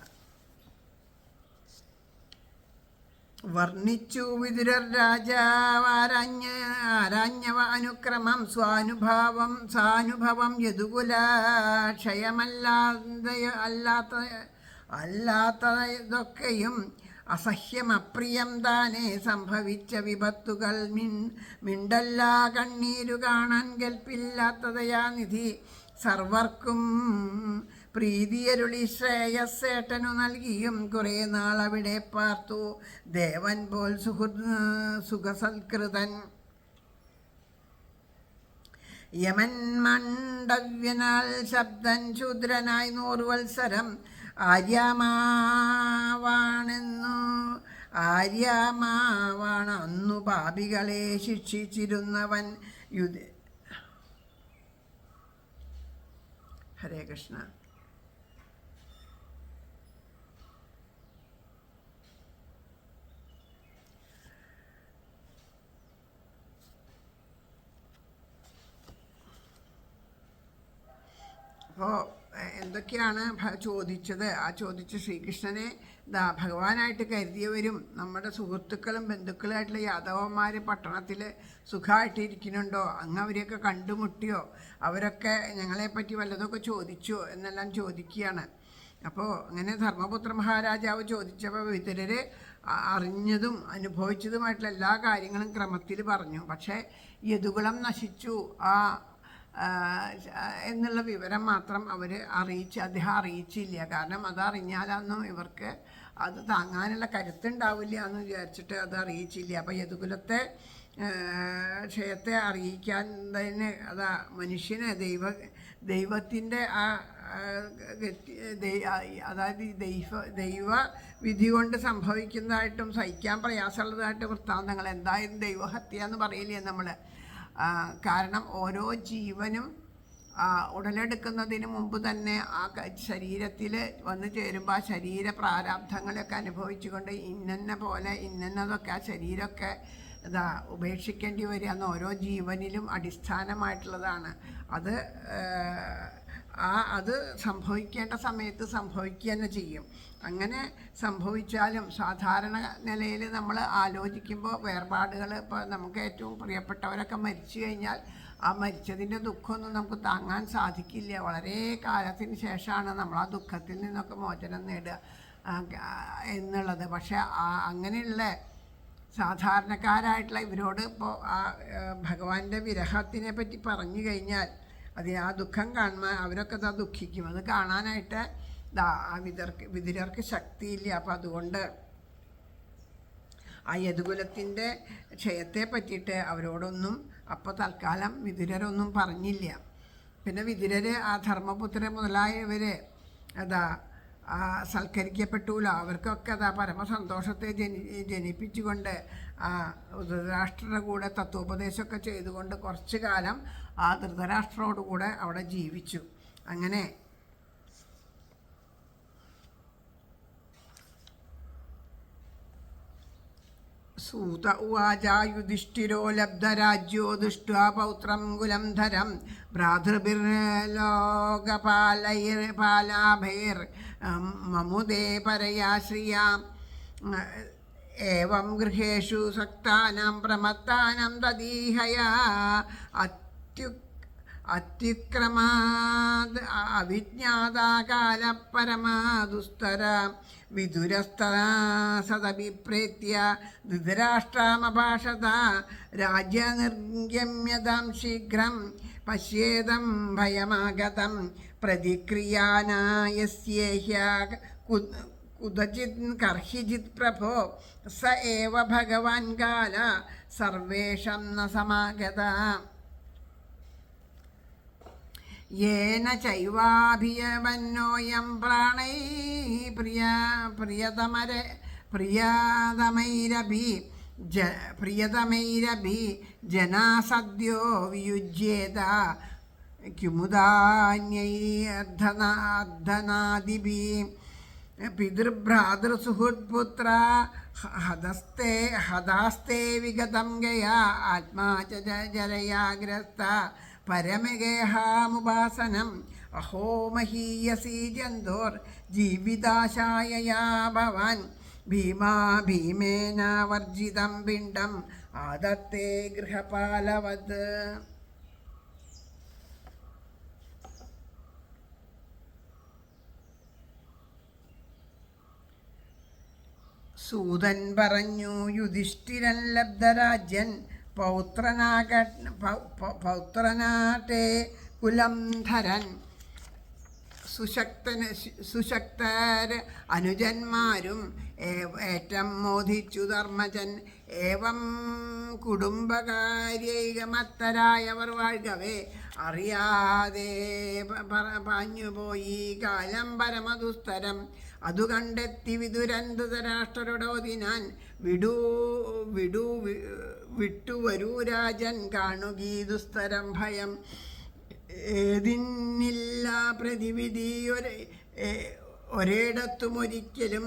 വർണ്ണിച്ചു വിതുരർ രാജാവാരാഞ്ഞവ അനുക്രമം സാനുഭവം അല്ലാത്തതൊക്കെയും അസഹ്യമപ്രിയം താനേ സംഭവിച്ച വിപത്തുകൾ മിണ്ടല്ല കണ്ണീരു കാണാൻ കൽപ്പില്ലാത്തതയാ നിധി സർവർക്കും പ്രീതിയരുളി ശ്രേയസ്സേട്ടനു നൽകിയും കുറേ നാളവിടെ പാർത്തു ദേവൻ പോൽ സുഖസൽകൃതൻ. യമൻ മണ്ഡവ്യനാൽ ശബ്ദൻ ശൂദ്രനായി 100 വത്സരം ആര്യമാവാണ് അന്നു പാപികളെ ശിക്ഷിച്ചിരുന്നവൻ. ഹരേ കൃഷ്ണ. അപ്പോൾ എന്തൊക്കെയാണ് ചോദിച്ചത്? ആ ചോദിച്ച ശ്രീകൃഷ്ണനെ ഭഗവാനായിട്ട് കരുതിയവരും നമ്മുടെ സുഹൃത്തുക്കളും ബന്ധുക്കളുമായിട്ടുള്ള യാദവന്മാർ പട്ടണത്തിൽ സുഖമായിട്ടിരിക്കുന്നുണ്ടോ, അങ്ങ് അവരെയൊക്കെ കണ്ടുമുട്ടിയോ, അവരൊക്കെ ഞങ്ങളെപ്പറ്റി വല്ലതൊക്കെ ചോദിച്ചോ എന്നെല്ലാം ചോദിക്കുകയാണ്. അപ്പോൾ അങ്ങനെ ധർമ്മപുത്ര മഹാരാജാവ് ചോദിച്ചപ്പോൾ വിതുരർ അറിഞ്ഞതും അനുഭവിച്ചതുമായിട്ടുള്ള എല്ലാ കാര്യങ്ങളും ക്രമത്തിൽ പറഞ്ഞു. പക്ഷേ യദുകുലം നശിച്ചു എന്നുള്ള വിവരം മാത്രം അദ്ദേഹം അറിയിച്ചില്ല. കാരണം അതറിഞ്ഞാലൊന്നും ഇവർക്ക് അത് താങ്ങാനുള്ള കരുത്തുണ്ടാവില്ല എന്ന് വിചാരിച്ചിട്ട് അത് അറിയിച്ചില്ല. അപ്പോൾ യദുകുലത്തെ ക്ഷയത്തെ അറിയിക്കാൻ തന്നെ മനുഷ്യന് ദൈവത്തിൻ്റെ അതായത് ദൈവ വിധി കൊണ്ട് സംഭവിക്കുന്നതായിട്ടും സഹിക്കാൻ പ്രയാസമുള്ളതായിട്ട് വൃത്താന്തങ്ങൾ എന്തായാലും ദൈവഹത്യ എന്ന് പറയില്ലേ നമ്മൾ. കാരണം ഓരോ ജീവനും ഉടലെടുക്കുന്നതിന് മുമ്പ് തന്നെ ആ ശരീരത്തിൽ വന്നു ചേരുമ്പോൾ ആ ശരീര പ്രാരാബ്ധങ്ങളൊക്കെ അനുഭവിച്ചുകൊണ്ട് ഇന്നതൊക്കെ ആ ശരീരമൊക്കെ ഉപേക്ഷിക്കേണ്ടി വരിക എന്ന് ഓരോ ജീവനിലും അടിസ്ഥാനമായിട്ടുള്ളതാണ്. അത് സംഭവിക്കേണ്ട സമയത്ത് സംഭവിക്കുക തന്നെ ചെയ്യും. അങ്ങനെ സംഭവിച്ചാലും സാധാരണ നിലയിൽ നമ്മൾ ആലോചിക്കുമ്പോൾ വേർപാടുകൾ, ഇപ്പോൾ നമുക്ക് ഏറ്റവും പ്രിയപ്പെട്ടവരൊക്കെ മരിച്ചു കഴിഞ്ഞാൽ ആ മരിച്ചതിൻ്റെ ദുഃഖമൊന്നും നമുക്ക് താങ്ങാൻ സാധിക്കില്ല. വളരെ കാലത്തിന് ശേഷമാണ് നമ്മൾ ആ ദുഃഖത്തിൽ നിന്നൊക്കെ മോചനം നേടുക എന്നുള്ളത്. പക്ഷേ അങ്ങനെയുള്ള സാധാരണക്കാരായിട്ടുള്ള ഇവരോട് ഇപ്പോൾ ആ ഭഗവാന്റെ വിരഹത്തിനെ പറ്റി പറഞ്ഞു കഴിഞ്ഞാൽ ആ ദുഃഖം കാണുമ്പോൾ അവരൊക്കെ ദുഃഖിക്കും. അത് കാണാനായിട്ട് വിതുരർക്ക് ശക്തിയില്ല. അപ്പം അതുകൊണ്ട് ആ യദുകുലത്തിൻ്റെ ക്ഷയത്തെ പറ്റിയിട്ട് അവരോടൊന്നും അപ്പോൾ തൽക്കാലം വിതുരരൊന്നും പറഞ്ഞില്ല. പിന്നെ വിതുരർ ആ ധർമ്മപുത്ര മുതലായവർ സൽക്കരിക്കപ്പെട്ടൂല. അവർക്കൊക്കെ പരമസന്തോഷത്തെ ജനിപ്പിച്ചുകൊണ്ട് ധൃതരാഷ്ട്രരുടെ കൂടെ തത്വോപദേശമൊക്കെ ചെയ്തുകൊണ്ട് കുറച്ചു കാലം ആ ധൃതരാഷ്ട്രരോടുകൂടെ അവിടെ ജീവിച്ചു. അങ്ങനെ സൂത ഉവാച യുധിഷ്ഠിരോ ലബ്ധരാജ്യോ ദൃഷ്ട്വാ പൗത്രം കുലം ധരം ഭ്രാതൃഭിർലോകപാലൈർപാലാഭൈർ മമുദേ പരയാ ശ്രിയാം ഏവം ഗൃഹേഷു സക്താനാം പ്രമത്താനാം തദീഹയാ അത്യുക്രമാദ് അവിജ്ഞാതാകാലപരമാദുസ്തര വിദുരസ്തദഭിപ്രേത്യ ധൃതരാഷ്ട്രാമഭാഷത രാജ്യനിർഗമ്യതാം ശീഘ്രം പശ്യേദം ഭയമാഗതം പ്രതിക്രിയാനായസ്യേഹ്യ കുതചിത് കർഹിജിത് പ്രഭോ സ ഏവ ഭഗവാൻ കാല സർവേഷാം ന സമാഗത യേന ചൈവാഭിയവന്നോയം പ്രാണൈ പ്രിയതമൈരഭി ജനാസദ്യോ വിയുജ്യേത കിമുദാന്യൈർധനാദിഭി പിതൃഭ്രാതൃസുഹൃത്പുത്ര ഹദാസ്തേ വിഗതം ഗയാ ആത്മാ ച ജരയാഗ്രസ്ത പരമഗേഹാമുപാസനം അഹോ മഹീയസീ ജന്തോർ ജീവിതാശായയാ ഭവാൻ ഭീമേന വർജിതം പിണ്ഡം ആദത്തേ ഗൃഹപാലവത്. സൂതൻ പറഞ്ഞു, യുധിഷ്ഠിരൻ ലബ്ധരാജ്യൻ പൗത്രനാട്ടെ കുലം ധരൻ സുശക്തർ അനുജന്മാരും ഏറ്റം മോദിച്ചു ധർമ്മജൻ. ഏവം കുടുംബകാര്യൈകമത്തരായവർ വാഴ്കവേ അറിയാതെ പാഞ്ഞുപോയി കാലം പരമദുസ്തരം. അതു കണ്ടെത്തി വിതുരൻ ധൃതരാഷ്ട്രരോടോതിനാൻ വിട്ടുവരൂ രാജൻ കാണുകീ ദുസ്തരം ഭയം. ഏതിന്നില്ല പ്രതിവിധി ഒരിടത്തുമൊരിക്കലും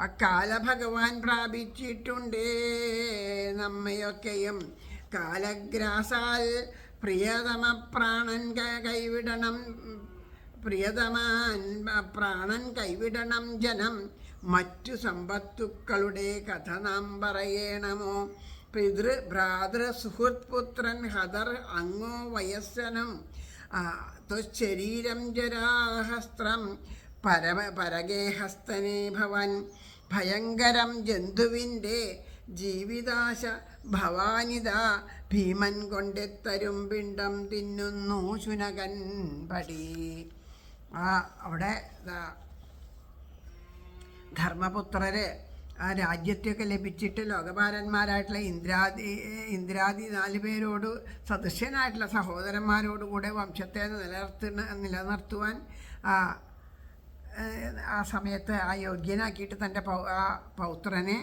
അക്കാല ഭഗവാൻ പ്രാപിച്ചിട്ടുണ്ടേ നമ്മയൊക്കെയും. കാലഗ്രാസാൽ പ്രിയതമ പ്രാണൻ കൈവിടണം പ്രിയതമാൻ പ്രാണൻ കൈവിടണം ജനം, മറ്റു സമ്പത്തുക്കളുടെ കഥ നാം പറയണമോ? പിതൃ ഭ്രാതൃ സുഹൃത് പുത്രൻ ഹതർ അങ്ങോ വയസ്സനം, ത്വശരീരം ജരാഹസ്ത്രം പരഗേഹസ്തനേ ഭവൻ, ഭയങ്കരം ജന്തുവിൻ്റെ ജീവിതാശ ഭവാനിത, ഭീമൻ കൊണ്ടെത്തരും പിണ്ടം തിന്നുന്നു ശുനകൻ പടി. അവിടെ ധർമ്മപുത്രര് ആ രാജ്യത്തെയൊക്കെ ലഭിച്ചിട്ട് ലോകപാലന്മാരായിട്ടുള്ള ഇന്ദ്രാദി 4 പേരോട് സദൃശ്യനായിട്ടുള്ള സഹോദരന്മാരോടുകൂടെ വംശത്തെ നിലനിർത്തുവാൻ ആ സമയത്ത് ആ യോഗ്യനാക്കിയിട്ട് തൻ്റെ ആ പൗത്രനെ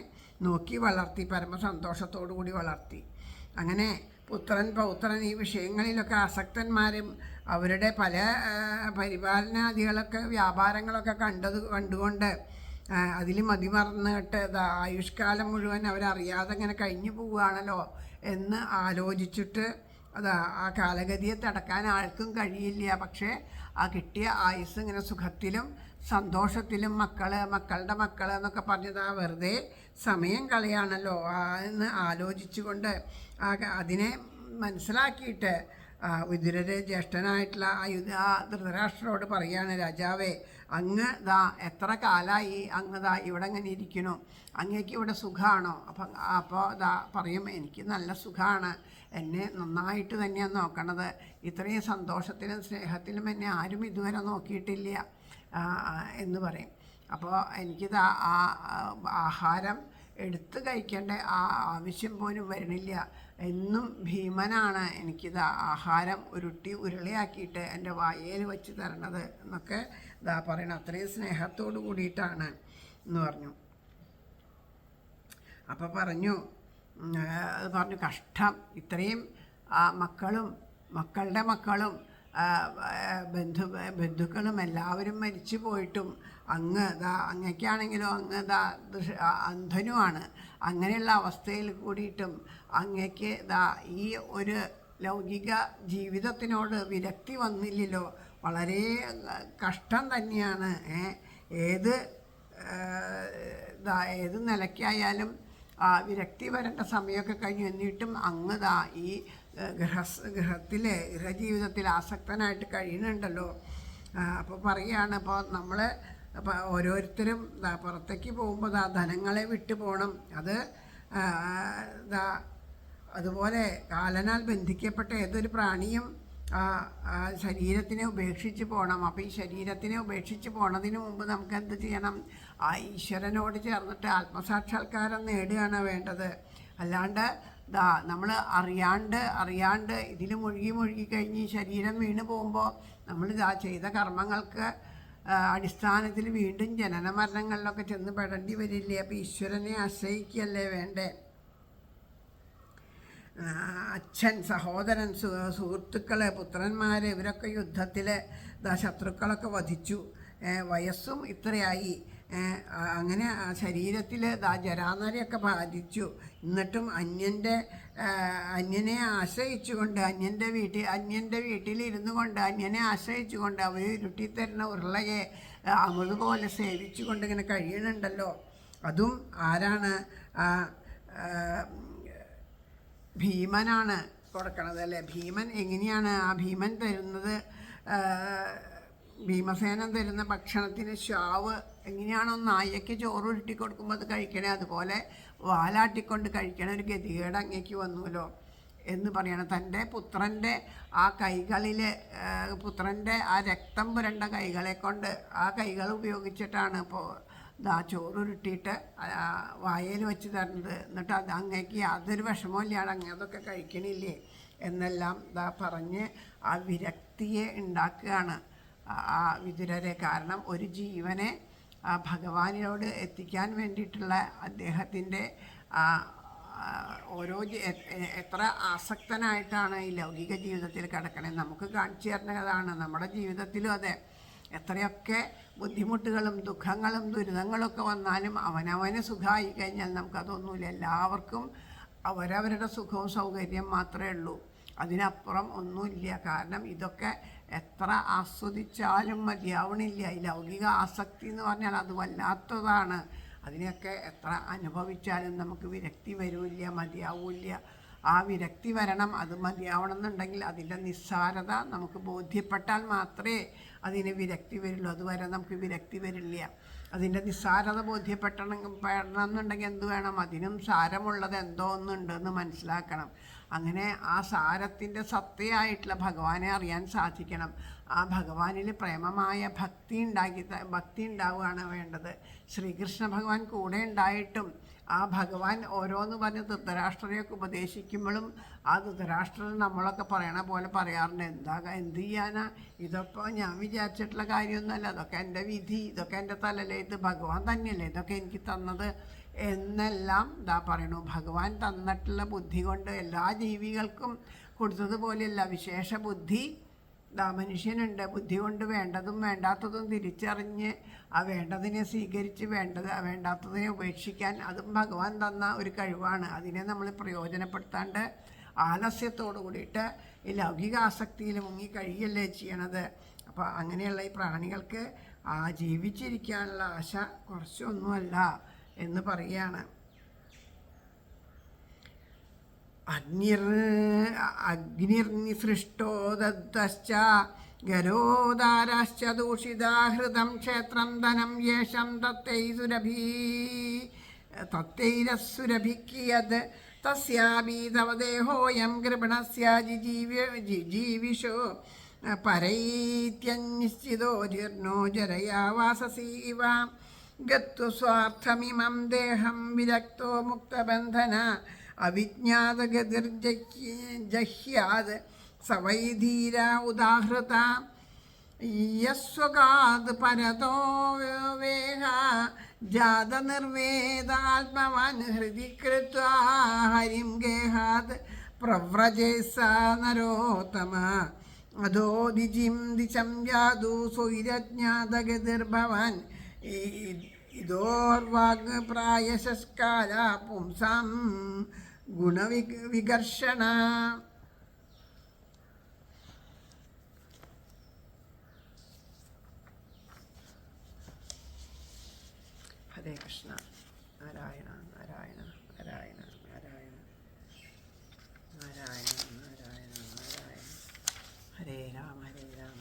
നോക്കി വളർത്തി, പരമസന്തോഷത്തോടു കൂടി വളർത്തി. അങ്ങനെ പൗത്രൻ ഈ വിഷയങ്ങളിലൊക്കെ ആസക്തന്മാരും അവരുടെ പല പരിപാലനാദികളൊക്കെ വ്യാപാരങ്ങളൊക്കെ കണ്ടുകൊണ്ട് അതിൽ മതിമറന്നിട്ട് ആയുഷ്കാലം മുഴുവൻ അവരറിയാതെ ഇങ്ങനെ കഴിഞ്ഞു പോവുകയാണല്ലോ എന്ന് ആലോചിച്ചിട്ട് ആ കാലഗതിയെ തടക്കാൻ ആർക്കും കഴിയില്ല. പക്ഷേ ആ കിട്ടിയ ആയുസ് ഇങ്ങനെ സുഖത്തിലും സന്തോഷത്തിലും മക്കളുടെ മക്കൾ എന്നൊക്കെ പറഞ്ഞത് വെറുതെ സമയം കളയാണല്ലോ എന്ന് ആലോചിച്ചുകൊണ്ട് അതിനെ മനസ്സിലാക്കിയിട്ട് വിതുരര് ജ്യേഷ്ഠനായിട്ടുള്ള ധൃതരാഷ്ട്രരോട് പറയാണ്, രാജാവേ, അങ്ങ് എത്ര കാലമായി അങ്ങ് ഇവിടെ ഇങ്ങനെ ഇരിക്കണു, അങ്ങേക്ക് ഇവിടെ സുഖമാണോ? അപ്പോൾ പറയും, എനിക്ക് നല്ല സുഖമാണ്, എന്നെ നന്നായിട്ട് തന്നെയാണ് നോക്കണത്, ഇത്രയും സന്തോഷത്തിലും സ്നേഹത്തിലും എന്നെ ആരും ഇതുവരെ നോക്കിയിട്ടില്ല എന്ന് പറയും. അപ്പോൾ എനിക്കിത് ആഹാരം എടുത്ത് കഴിക്കേണ്ട ആവശ്യം പോലും വരണില്ല, എന്നും ഭീമനാണ് എനിക്കിത് ആഹാരം ഉരുളിയാക്കിയിട്ട് എൻ്റെ വായയിൽ വെച്ച് തരണത് എന്നൊക്കെ പറയണം. അത്രയും സ്നേഹത്തോടു കൂടിയിട്ടാണ് എന്ന് പറഞ്ഞു. അപ്പോൾ പറഞ്ഞു കഷ്ടം, ഇത്രയും മക്കളുടെ മക്കളും ബന്ധുക്കളും എല്ലാവരും മരിച്ചു പോയിട്ടും അങ്ങക്കാണെങ്കിലോ അങ്ങ് അന്ധനുമാണ്, അങ്ങനെയുള്ള അവസ്ഥയിൽ കൂടിയിട്ടും അങ്ങക്ക് ഈ ഒരു ലൗകിക ജീവിതത്തിനോട് വിരക്തി വന്നില്ലല്ലോ, വളരെ കഷ്ടം തന്നെയാണ്. ഏത് നിലയ്ക്കായാലും വിരക്തി വരേണ്ട സമയമൊക്കെ കഴിഞ്ഞു, എന്നിട്ടും അങ്ങ് ഈ ഗൃഹജീവിതത്തിൽ ആസക്തനായിട്ട് കഴിയുന്നുണ്ടല്ലോ. അപ്പോൾ പറയുകയാണ്, ഇപ്പോൾ നമ്മൾ ഓരോരുത്തരും പുറത്തേക്ക് പോകുമ്പോൾ ധനങ്ങളെ വിട്ടു പോകണം. അതുപോലെ കാലനാൽ ബന്ധിക്കപ്പെട്ട ഏതൊരു പ്രാണിയും ശരീരത്തിനെ ഉപേക്ഷിച്ച് പോകണം. അപ്പോൾ ഈ ശരീരത്തിനെ ഉപേക്ഷിച്ച് പോണതിന് മുമ്പ് നമുക്ക് എന്ത് ചെയ്യണം? ആ ഈശ്വരനോട് ചേർന്നിട്ട് ആത്മസാക്ഷാത്കാരം നേടുകയാണ് വേണ്ടത്. അല്ലാണ്ട് നമ്മൾ അറിയാണ്ട് ഇതിൽ മുഴുകി കഴിഞ്ഞ് ശരീരം വീണ് പോകുമ്പോൾ നമ്മൾ ചെയ്ത കർമ്മങ്ങൾക്ക് അടിസ്ഥാനത്തിൽ വീണ്ടും ജനന മരണങ്ങളിലൊക്കെ ചെന്ന് പെടേണ്ടി വരില്ലേ? അപ്പോൾ ഈശ്വരനെ ആശ്രയിക്കുകയല്ലേ വേണ്ടേ? അച്ഛൻ, സഹോദരൻ, സുഹൃത്തുക്കൾ, പുത്രന്മാർ ഇവരൊക്കെ യുദ്ധത്തിൽ ശത്രുക്കളൊക്കെ വധിച്ചു. വയസ്സും ഇത്രയായി. അങ്ങനെ ശരീരത്തിൽ ജരാനരയൊക്കെ ബാധിച്ചു. എന്നിട്ടും അന്യനെ ആശ്രയിച്ചുകൊണ്ട് അന്യൻ്റെ വീട്ടിലിരുന്നു കൊണ്ട് അന്യനെ ആശ്രയിച്ചുകൊണ്ട് അവർ ഉരുട്ടിത്തരുന്ന ഉരുളയെ അമൃതുപോലെ സേവിച്ചുകൊണ്ട് ഇങ്ങനെ കഴിയണുണ്ടല്ലോ. അതും ആരാണ്? ഭീമനാണ് കൊടുക്കണത് അല്ലേ? ഭീമൻ എങ്ങനെയാണ് ആ ഭീമൻ തരുന്നത്? ഭീമസേനൻ തരുന്ന ഭക്ഷണത്തിന് ശ്വാവ് എങ്ങനെയാണോ നായയ്ക്ക് ചോറ് ഉരുട്ടി കൊടുക്കുമ്പോൾ അത് കഴിക്കണേ, അതുപോലെ വാലാട്ടിക്കൊണ്ട് കഴിക്കണ ഒരു ഗതികേട് അങ്ങേക്ക് വന്നുവല്ലോ എന്ന് പറയണം. തൻ്റെ പുത്രൻ്റെ ആ കൈകളിൽ, പുത്രൻ്റെ ആ രക്തം പുരണ്ട കൈകളെ കൊണ്ട്, ആ കൈകൾ ഉപയോഗിച്ചിട്ടാണ് ഇപ്പോൾ ചോറുരുട്ടിയിട്ട് വായയിൽ വെച്ച് തരുന്നത്. എന്നിട്ട് അങ്ങേക്ക് യാതൊരു വിഷമമില്ലാതെ അങ്ങ് അതൊക്കെ കഴിക്കണില്ലേ എന്നെല്ലാം പറഞ്ഞ് ആ വിരക്തിയെ ഉണ്ടാക്കുകയാണ് ആ വിതുരരെ. കാരണം ഒരു ജീവനെ ഭഗവാനിനോട് എത്തിക്കാൻ വേണ്ടിയിട്ടുള്ള അദ്ദേഹത്തിൻ്റെ എത്ര ആസക്തനായിട്ടാണ് ഈ ലൗകിക ജീവിതത്തിൽ കിടക്കണത് നമുക്ക് കാണിച്ചു തരുന്നതാണ്. നമ്മുടെ ജീവിതത്തിലും അതെ, എത്രയൊക്കെ ബുദ്ധിമുട്ടുകളും ദുഃഖങ്ങളും ദുരിതങ്ങളൊക്കെ വന്നാലും അവനവന് സുഖമായി കഴിഞ്ഞാൽ നമുക്കതൊന്നുമില്ല. എല്ലാവർക്കും അവരവരുടെ സുഖവും സൗകര്യം മാത്രമേ ഉള്ളൂ, അതിനപ്പുറം ഒന്നുമില്ല. കാരണം ഇതൊക്കെ എത്ര ആസ്വദിച്ചാലും മതിയാവണില്ല. ഈ ലൗകിക ആസക്തി എന്ന് പറഞ്ഞാൽ അത് വല്ലാത്തതാണ്. അതിനെയൊക്കെ എത്ര അനുഭവിച്ചാലും നമുക്ക് വിരക്തി വരില്ല, മതിയാവില്ല. ആ വിരക്തി വരണം, അത് മതിയാവണം എന്നുണ്ടെങ്കിൽ അതിൻ്റെ നിസ്സാരത നമുക്ക് ബോധ്യപ്പെട്ടാൽ മാത്രമേ അതിന് വിരക്തി വരുള്ളൂ. അതുവരെ നമുക്ക് വിരക്തി വരില്ല. അതിൻ്റെ നിസ്സാരത ബോധ്യപ്പെടണമെന്നുണ്ടെങ്കിൽ എന്ത് വേണം? അതിനും സാരമുള്ളത് എന്തോ ഒന്നുണ്ടെന്ന് മനസ്സിലാക്കണം. അങ്ങനെ ആ സാരത്തിൻ്റെ സത്തയായിട്ടുള്ള ഭഗവാനെ അറിയാൻ സാധിക്കണം. ആ ഭഗവാനിൽ പ്രേമമായ ഭക്തി ഉണ്ടാവുകയാണ് വേണ്ടത്. ശ്രീകൃഷ്ണ ഭഗവാൻ കൂടെ ഉണ്ടായിട്ടും ആ ഭഗവാൻ ഓരോന്ന് പറഞ്ഞ് ധൃതരാഷ്ട്രരെയൊക്കെ ഉപദേശിക്കുമ്പോഴും ആ ധൃതരാഷ്ട്രർ നമ്മളൊക്കെ പറയണ പോലെ പറയാറുണ്ട്, എന്ത് ചെയ്യാനാ, ഇതൊക്കെ ഞാൻ വിചാരിച്ചിട്ടുള്ള കാര്യമൊന്നുമല്ല, അതൊക്കെ എൻ്റെ വിധി, ഇതൊക്കെ എൻ്റെ തലയിലെ, ഇത് ഭഗവാൻ തന്നെയല്ലേ ഇതൊക്കെ എനിക്ക് തന്നത് എന്നെല്ലാം പറയണു. ഭഗവാൻ തന്നിട്ടുള്ള ബുദ്ധി കൊണ്ട് എല്ലാ ജീവികൾക്കും കൊടുത്തതുപോലെയല്ല, വിശേഷ ബുദ്ധി മനുഷ്യനുണ്ട്. ബുദ്ധി കൊണ്ട് വേണ്ടതും വേണ്ടാത്തതും തിരിച്ചറിഞ്ഞ് ആ വേണ്ടതിനെ സ്വീകരിച്ച് വേണ്ടാത്തതിനെ ഉപേക്ഷിക്കാൻ അതും ഭഗവാൻ തന്ന ഒരു കഴിവാണ്. അതിനെ നമ്മൾ പ്രയോജനപ്പെടുത്താണ്ട് ആലസ്യത്തോടു കൂടിയിട്ട് ഈ ലൗകിക ആസക്തിയിൽ മുങ്ങി കഴിയല്ലേ ചെയ്യണത്. അപ്പോൾ അങ്ങനെയുള്ള ഈ പ്രാണികൾക്ക് ആ ജീവിച്ചിരിക്കാനുള്ള ആശ കുറച്ചൊന്നുമല്ല എന്ന് പറയുകയാണ്. അഗ്നിർനിസൃഷ്ടോ ദത്തശ്ച ഗരോദാരശ്ച ദൂഷിതാഹൃതം ക്ഷേത്രം ധനം യേഷം തത്തൈരസുരഭിക്കിയത് തസ്യാപി തവ ദേഹോയം കൃപണസ്യ ജിജീവിഷോ പരൈത്യനിശ്ചിതോ ജീർണോ ജരയാ വാസസി ഇവ ഗത്വ സ്വാർത്ഥമിമം ദേഹം വിരക്തോ മുക്തബന്ധന അവിജ്ഞാതഗതിർജഹ്യാത് സവൈധീര ഉദാഹൃത യസ്വകാത് പരതോ വേഹ ജാതനിർവേദാത്മവാൻ ഹൃദി കൃത്വാ ഹരിം ഗേഹാത് പ്രവ്രജേ സ നരോത്തമ അധോദിജിം ദിശം യാതു സ്വൈരജ്ഞാതഗതിർഭവാൻ ഇതോർവാഗ് പ്രായശസ്കാല പുംസാം ഗുണവികർഷണ. ഹരേ കൃഷ്ണ. നാരായണ നാരായണ നാരായണ നാരായണ നാരായണ നാരായണ നാരായണ. ഹരേ രാമ ഹരേ രാമ.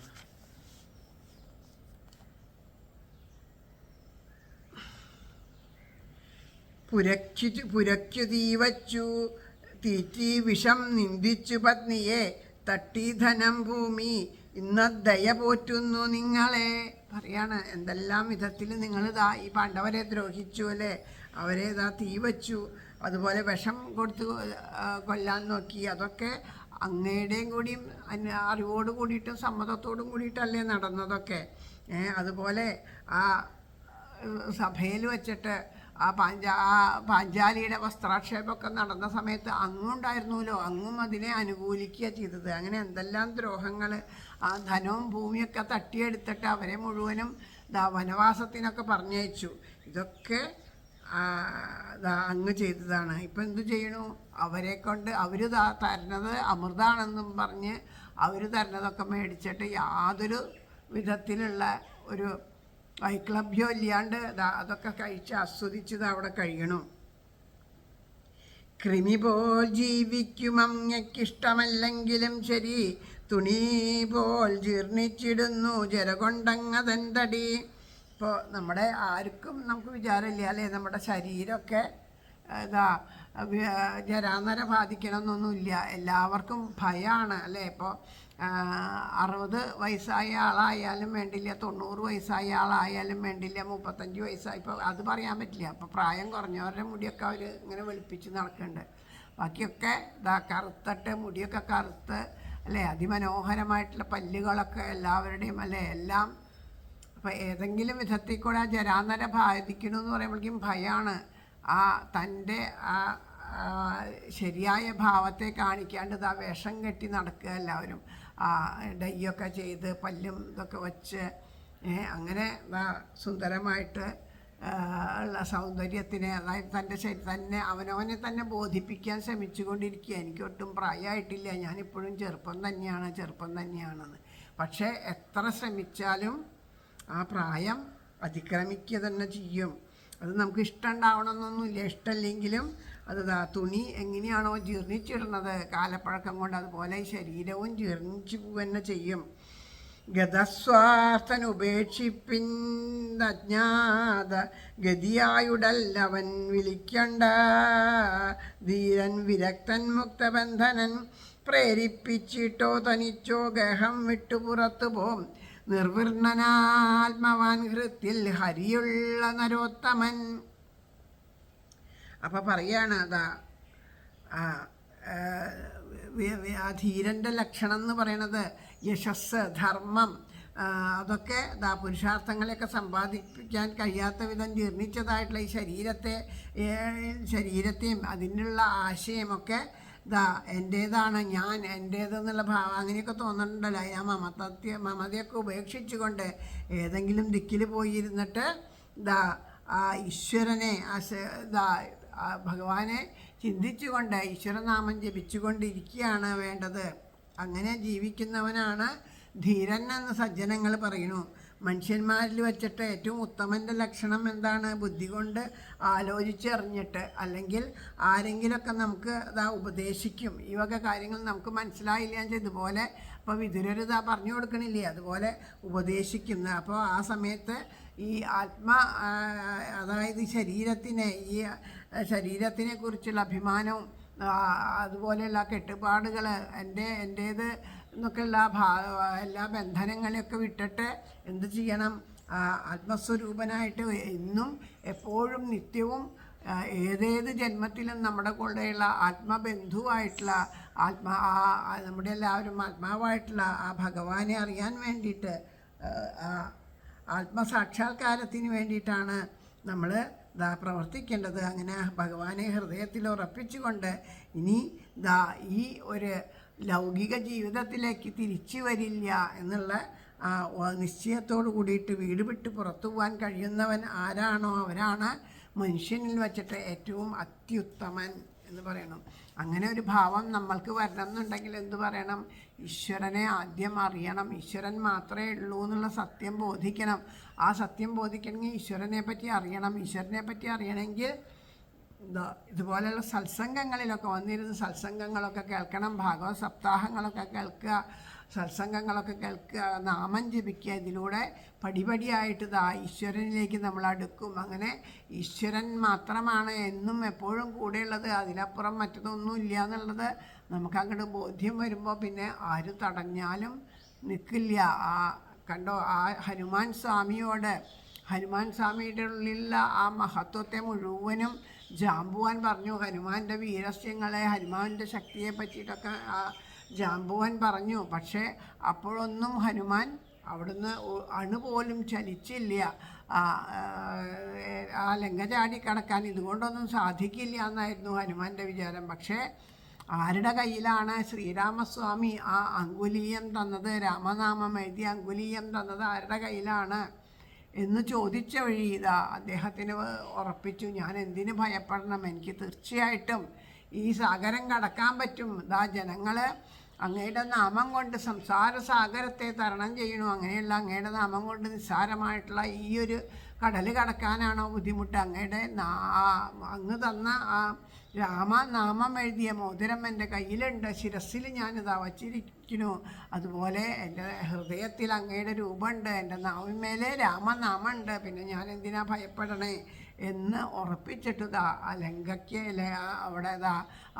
പുരയ്ക്കു തീവച്ചു തീറ്റി വിഷം നിന്ദിച്ചു പത്നിയെ തട്ടി ധനം ഭൂമി ഇന്നദയ പോറ്റുന്നു നിങ്ങളെ പറയാണ്. എന്തെല്ലാം വിധത്തിൽ നിങ്ങളിതാ ഈ പാണ്ഡവരെ ദ്രോഹിച്ചു അല്ലേ, അവരെ ഇതാ തീവച്ചു, അതുപോലെ വിഷം കൊടുത്ത് കൊല്ലാൻ നോക്കി. അതൊക്കെ അങ്ങയുടെയും കൂടിയും അറിവോട് കൂടിയിട്ടും സമ്മതത്തോടും കൂടിയിട്ടല്ലേ നടന്നതൊക്കെ. അതുപോലെ ആ സഭയിൽ വച്ചിട്ട് ആ പാഞ്ചാലിയുടെ വസ്ത്രാക്ഷേപമൊക്കെ നടന്ന സമയത്ത് അങ്ങുണ്ടായിരുന്നല്ലോ, അങ്ങും അതിനെ അനുകൂലിക്കുക ചെയ്തത്. അങ്ങനെ എന്തെല്ലാം ദ്രോഹങ്ങൾ. ആ ധനവും ഭൂമിയൊക്കെ തട്ടിയെടുത്തിട്ട് അവരെ മുഴുവനും വനവാസത്തിനൊക്കെ പറഞ്ഞയച്ചു. ഇതൊക്കെ അങ്ങ് ചെയ്തതാണ്. ഇപ്പം എന്തു ചെയ്യണു? അവരെ കൊണ്ട് അവർ തരുന്നത് അമൃതാണെന്നും പറഞ്ഞ് അവർ തരുന്നതൊക്കെ മേടിച്ചിട്ട് യാതൊരു വിധത്തിലുള്ള ഒരു വൈക്ലഭ്യം ഇല്ലാണ്ട് അതൊക്കെ കഴിച്ച് ആസ്വദിച്ചത് അവിടെ കഴിയണു. കൃമി പോൽ ജീവിക്കും അങ്ങയ്ക്കിഷ്ടമല്ലെങ്കിലും ശരി, തുണി പോൽ ജീർണിച്ചിടുന്നു ജരകൊണ്ടങ്ങതൻ തടി. ഇപ്പോൾ നമ്മുടെ ആർക്കും നമുക്ക് വിചാരമില്ല അല്ലേ, നമ്മുടെ ശരീരമൊക്കെ ജരാനര ബാധിക്കണമെന്നൊന്നുമില്ല. എല്ലാവർക്കും ഭയമാണ് അല്ലേ. ഇപ്പോൾ 60 വയസ്സായ ആളായാലും വേണ്ടില്ല, 90 വയസ്സായ ആളായാലും വേണ്ടില്ല, 35 വയസ്സായി, ഇപ്പോൾ അത് പറയാൻ പറ്റില്ല. അപ്പോൾ പ്രായം കുറഞ്ഞവരുടെ മുടിയൊക്കെ അവർ ഇങ്ങനെ വെളുപ്പിച്ച് നടക്കുന്നുണ്ട്. ബാക്കിയൊക്കെ കറുത്തിട്ട് മുടിയൊക്കെ കറുത്ത് അല്ലേ, അതിമനോഹരമായിട്ടുള്ള പല്ലുകളൊക്കെ എല്ലാവരുടെയും അല്ലേ, എല്ലാം. അപ്പോൾ ഏതെങ്കിലും വിധത്തിൽ കൂടെ ആ ജരാനര ബാധിക്കണമെന്ന് പറയുമ്പോഴേക്കും ഭയമാണ്. ആ തൻ്റെ ആ ശരിയായ ഭാവത്തെ കാണിക്കാണ്ട് വേഷം കെട്ടി നടക്കുക എല്ലാവരും. ഡൈയൊക്കെ ചെയ്ത് പല്ലും ഇതൊക്കെ വച്ച് അങ്ങനെ സുന്ദരമായിട്ട് ഉള്ള സൗന്ദര്യത്തിനെ, അതായത് തന്നെ അവനവനെ തന്നെ ബോധിപ്പിക്കാൻ ശ്രമിച്ചു കൊണ്ടിരിക്കുക. എനിക്കൊട്ടും പ്രായമായിട്ടില്ല, ഞാനിപ്പോഴും ചെറുപ്പം തന്നെയാണെന്ന്. പക്ഷേ എത്ര ശ്രമിച്ചാലും ആ പ്രായം അതിക്രമിക്കുക തന്നെ ചെയ്യും. അത് നമുക്ക് ഇഷ്ടം ഉണ്ടാവണമെന്നൊന്നുമില്ല. ഇഷ്ടമല്ലെങ്കിലും അത് തുണി എങ്ങനെയാണോ ജീർണിച്ചിടുന്നത് കാലപ്പഴക്കം കൊണ്ട്, അതുപോലെ ശരീരവും ജീർണിച്ചു പോവുക ചെയ്യും. ഗതസ്വാർത്ഥനുപേക്ഷിപ്പിന്നജ്ഞാത ഗതിയായുടല്ലവൻ വിളിക്കണ്ട. ധീരൻ വിരക്തൻ മുക്തബന്ധനൻ പ്രേരിപ്പിച്ചിട്ടോ തനിച്ചോ ഗഹം വിട്ടു പുറത്തു പോം. നിർവിർണനാത്മവാൻ ഹൃത്തിൽ ഹരിയുള്ള നരോത്തമൻ. അപ്പം പറയാണ് അതാ ആ ധീരൻ്റെ ലക്ഷണം എന്ന് പറയണത് യശസ്, ധർമ്മം, അതൊക്കെ പുരുഷാർത്ഥങ്ങളെയൊക്കെ സമ്പാദിപ്പിക്കാൻ കഴിയാത്ത വിധം ജീർണിച്ചതായിട്ടുള്ള ഈ ശരീരത്തെയും അതിനുള്ള ആശയമൊക്കെ എൻ്റേതാണ്, ഞാൻ എൻ്റേതെന്നുള്ള ഭാവം അങ്ങനെയൊക്കെ തോന്നുന്നുണ്ടല്ലോ. ആ മമതയൊക്കെ ഉപേക്ഷിച്ചുകൊണ്ട് ഏതെങ്കിലും ദിക്കിൽ പോയിരുന്നിട്ട് ആ ഈശ്വരനെ ഭഗവാനെ ചിന്തിച്ചുകൊണ്ട് ഈശ്വരനാമം ജപിച്ചുകൊണ്ടിരിക്കുകയാണ് വേണ്ടത്. അങ്ങനെ ജീവിക്കുന്നവനാണ് ധീരൻ എന്ന് സജ്ജനങ്ങൾ പറയുന്നു. മനുഷ്യന്മാരിൽ വെച്ചിട്ട് ഏറ്റവും ഉത്തമൻ്റെ ലക്ഷണം എന്താണ്? ബുദ്ധി കൊണ്ട് ആലോചിച്ചറിഞ്ഞിട്ട്, അല്ലെങ്കിൽ ആരെങ്കിലുമൊക്കെ നമുക്ക് ഉപദേശിക്കും, ഈ വക കാര്യങ്ങൾ നമുക്ക് മനസ്സിലായില്ല എന്ന് വെച്ചാൽ ഇതുപോലെ ഇപ്പോൾ വിതുരർ പറഞ്ഞു കൊടുക്കണില്ലേ, അതുപോലെ ഉപദേശിക്കുന്ന. അപ്പോൾ ആ സമയത്ത് ഈ അതായത് ശരീരത്തിനെ കുറിച്ചുള്ള അഭിമാനവും അതുപോലെയുള്ള കെട്ടുപാടുകൾ എൻ്റേത് എന്നൊക്കെയുള്ള എല്ലാ ബന്ധനങ്ങളെയൊക്കെ വിട്ടിട്ട് എന്ത് ചെയ്യണം? ആത്മസ്വരൂപനായിട്ട് എന്നും എപ്പോഴും നിത്യവും ഏതേത് ജന്മത്തിലും നമ്മുടെ കൂടെയുള്ള ആത്മബന്ധുവായിട്ടുള്ള നമ്മുടെ എല്ലാവരും ആത്മാവായിട്ടുള്ള ആ ഭഗവാനെ അറിയാൻ വേണ്ടിയിട്ട്, ആത്മസാക്ഷാത്കാരത്തിന് വേണ്ടിയിട്ടാണ് നമ്മൾ പ്രവർത്തിക്കേണ്ടത്. അങ്ങനെ ഭഗവാനെ ഹൃദയത്തിൽ ഉറപ്പിച്ചുകൊണ്ട് ഇനി ഈ ഒരു ലൗകിക ജീവിതത്തിലേക്ക് തിരിച്ചു വരില്ല എന്നുള്ള നിശ്ചയത്തോടു കൂടിയിട്ട് വീട് വിട്ട് പുറത്തു പോകാൻ കഴിയുന്നവൻ ആരാണോ അവരാണ് മനുഷ്യനിൽ വച്ചിട്ട് ഏറ്റവും അത്യുത്തമൻ എന്ന് പറയണം. അങ്ങനെ ഒരു ഭാവം നമ്മൾക്ക് വരണം എന്നുണ്ടെങ്കിൽ എന്തു പറയണം? ഈശ്വരനെ ആദ്യം അറിയണം. ഈശ്വരൻ മാത്രമേ ഉള്ളൂ എന്നുള്ള സത്യം ബോധിക്കണം. ആ സത്യം ബോധിക്കണമെങ്കിൽ ഈശ്വരനെ പറ്റി അറിയണം. ഈശ്വരനെ പറ്റി അറിയണമെങ്കിൽ ഇതുപോലെയുള്ള സത്സംഗങ്ങളിലൊക്കെ വന്നിരുന്ന് സത്സംഗങ്ങളൊക്കെ കേൾക്കണം, ഭാഗവത സപ്താഹങ്ങളൊക്കെ കേൾക്കുക, സത്സംഗങ്ങളൊക്കെ കേൾക്കുക, നാമം ജപിക്കുക. ഇതിലൂടെ പടിപടിയായിട്ട് ഈശ്വരനിലേക്ക് നമ്മൾ അടുക്കും. അങ്ങനെ ഈശ്വരൻ മാത്രമാണ് എന്നും എപ്പോഴും കൂടെയുള്ളത്, അതിലപ്പുറം മറ്റതൊന്നും ഇല്ല എന്നുള്ളത് നമുക്കങ്ങോട്ട് ബോധ്യം വരുമ്പോൾ പിന്നെ ആര് തടഞ്ഞാലും നിൽക്കില്ല. കണ്ടോ, ആ ഹനുമാൻ സ്വാമിയുടെ ഉള്ളിലുള്ള ആ മഹത്വത്തെ മുഴുവനും ജാമ്പുവാൻ പറഞ്ഞു. ഹനുമാൻ്റെ വീരസ്യങ്ങളെ, ഹനുമാൻ്റെ ശക്തിയെ പറ്റിയിട്ടൊക്കെ ജാമ്പുവാൻ പറഞ്ഞു. പക്ഷേ അപ്പോഴൊന്നും ഹനുമാൻ അവിടുന്ന് അണുപോലും ചലിച്ചില്ല. ആ ലങ്ക ചാടി കടക്കാൻ ഇതുകൊണ്ടൊന്നും സാധിക്കില്ല എന്നായിരുന്നു ഹനുമാൻ്റെ വിചാരം. പക്ഷേ ആരുടെ കയ്യിലാണ് ശ്രീരാമസ്വാമി ആ അങ്കുലീയം തന്നത്? രാമനാമം എഴുതിയ അങ്കുലീയം തന്നത് ആരുടെ കയ്യിലാണ് എന്ന് ചോദിച്ച വഴി അദ്ദേഹത്തിന് ഉറപ്പിച്ചു, ഞാൻ എന്തിനു ഭയപ്പെടണം, എനിക്ക് തീർച്ചയായിട്ടും ഈ സാഗരം കടക്കാൻ പറ്റും. ജനങ്ങൾ അങ്ങയുടെ നാമം കൊണ്ട് സംസാര സാഗരത്തെ തരണം ചെയ്യണു. അങ്ങനെയുള്ള അങ്ങയുടെ നാമം കൊണ്ട് നിസ്സാരമായിട്ടുള്ള ഈ ഒരു കടൽ കടക്കാനാണോ ബുദ്ധിമുട്ട്? അങ്ങയുടെ അങ്ങ് തന്ന ആ രാമനാമം എഴുതിയ മോതിരം എൻ്റെ കയ്യിലുണ്ട്, ശിരസ്സിൽ ഞാനിതാ വച്ചിരിക്കുന്നു. അതുപോലെ എൻ്റെ ഹൃദയത്തിൽ അങ്ങയുടെ രൂപമുണ്ട്, എൻ്റെ നാവിന്മേലെ രാമനാമമുണ്ട്, പിന്നെ ഞാൻ എന്തിനാ ഭയപ്പെടണേ എന്ന് ഉറപ്പിച്ചിട്ട് ആ ലങ്കയ്ക്ക് അവിടെ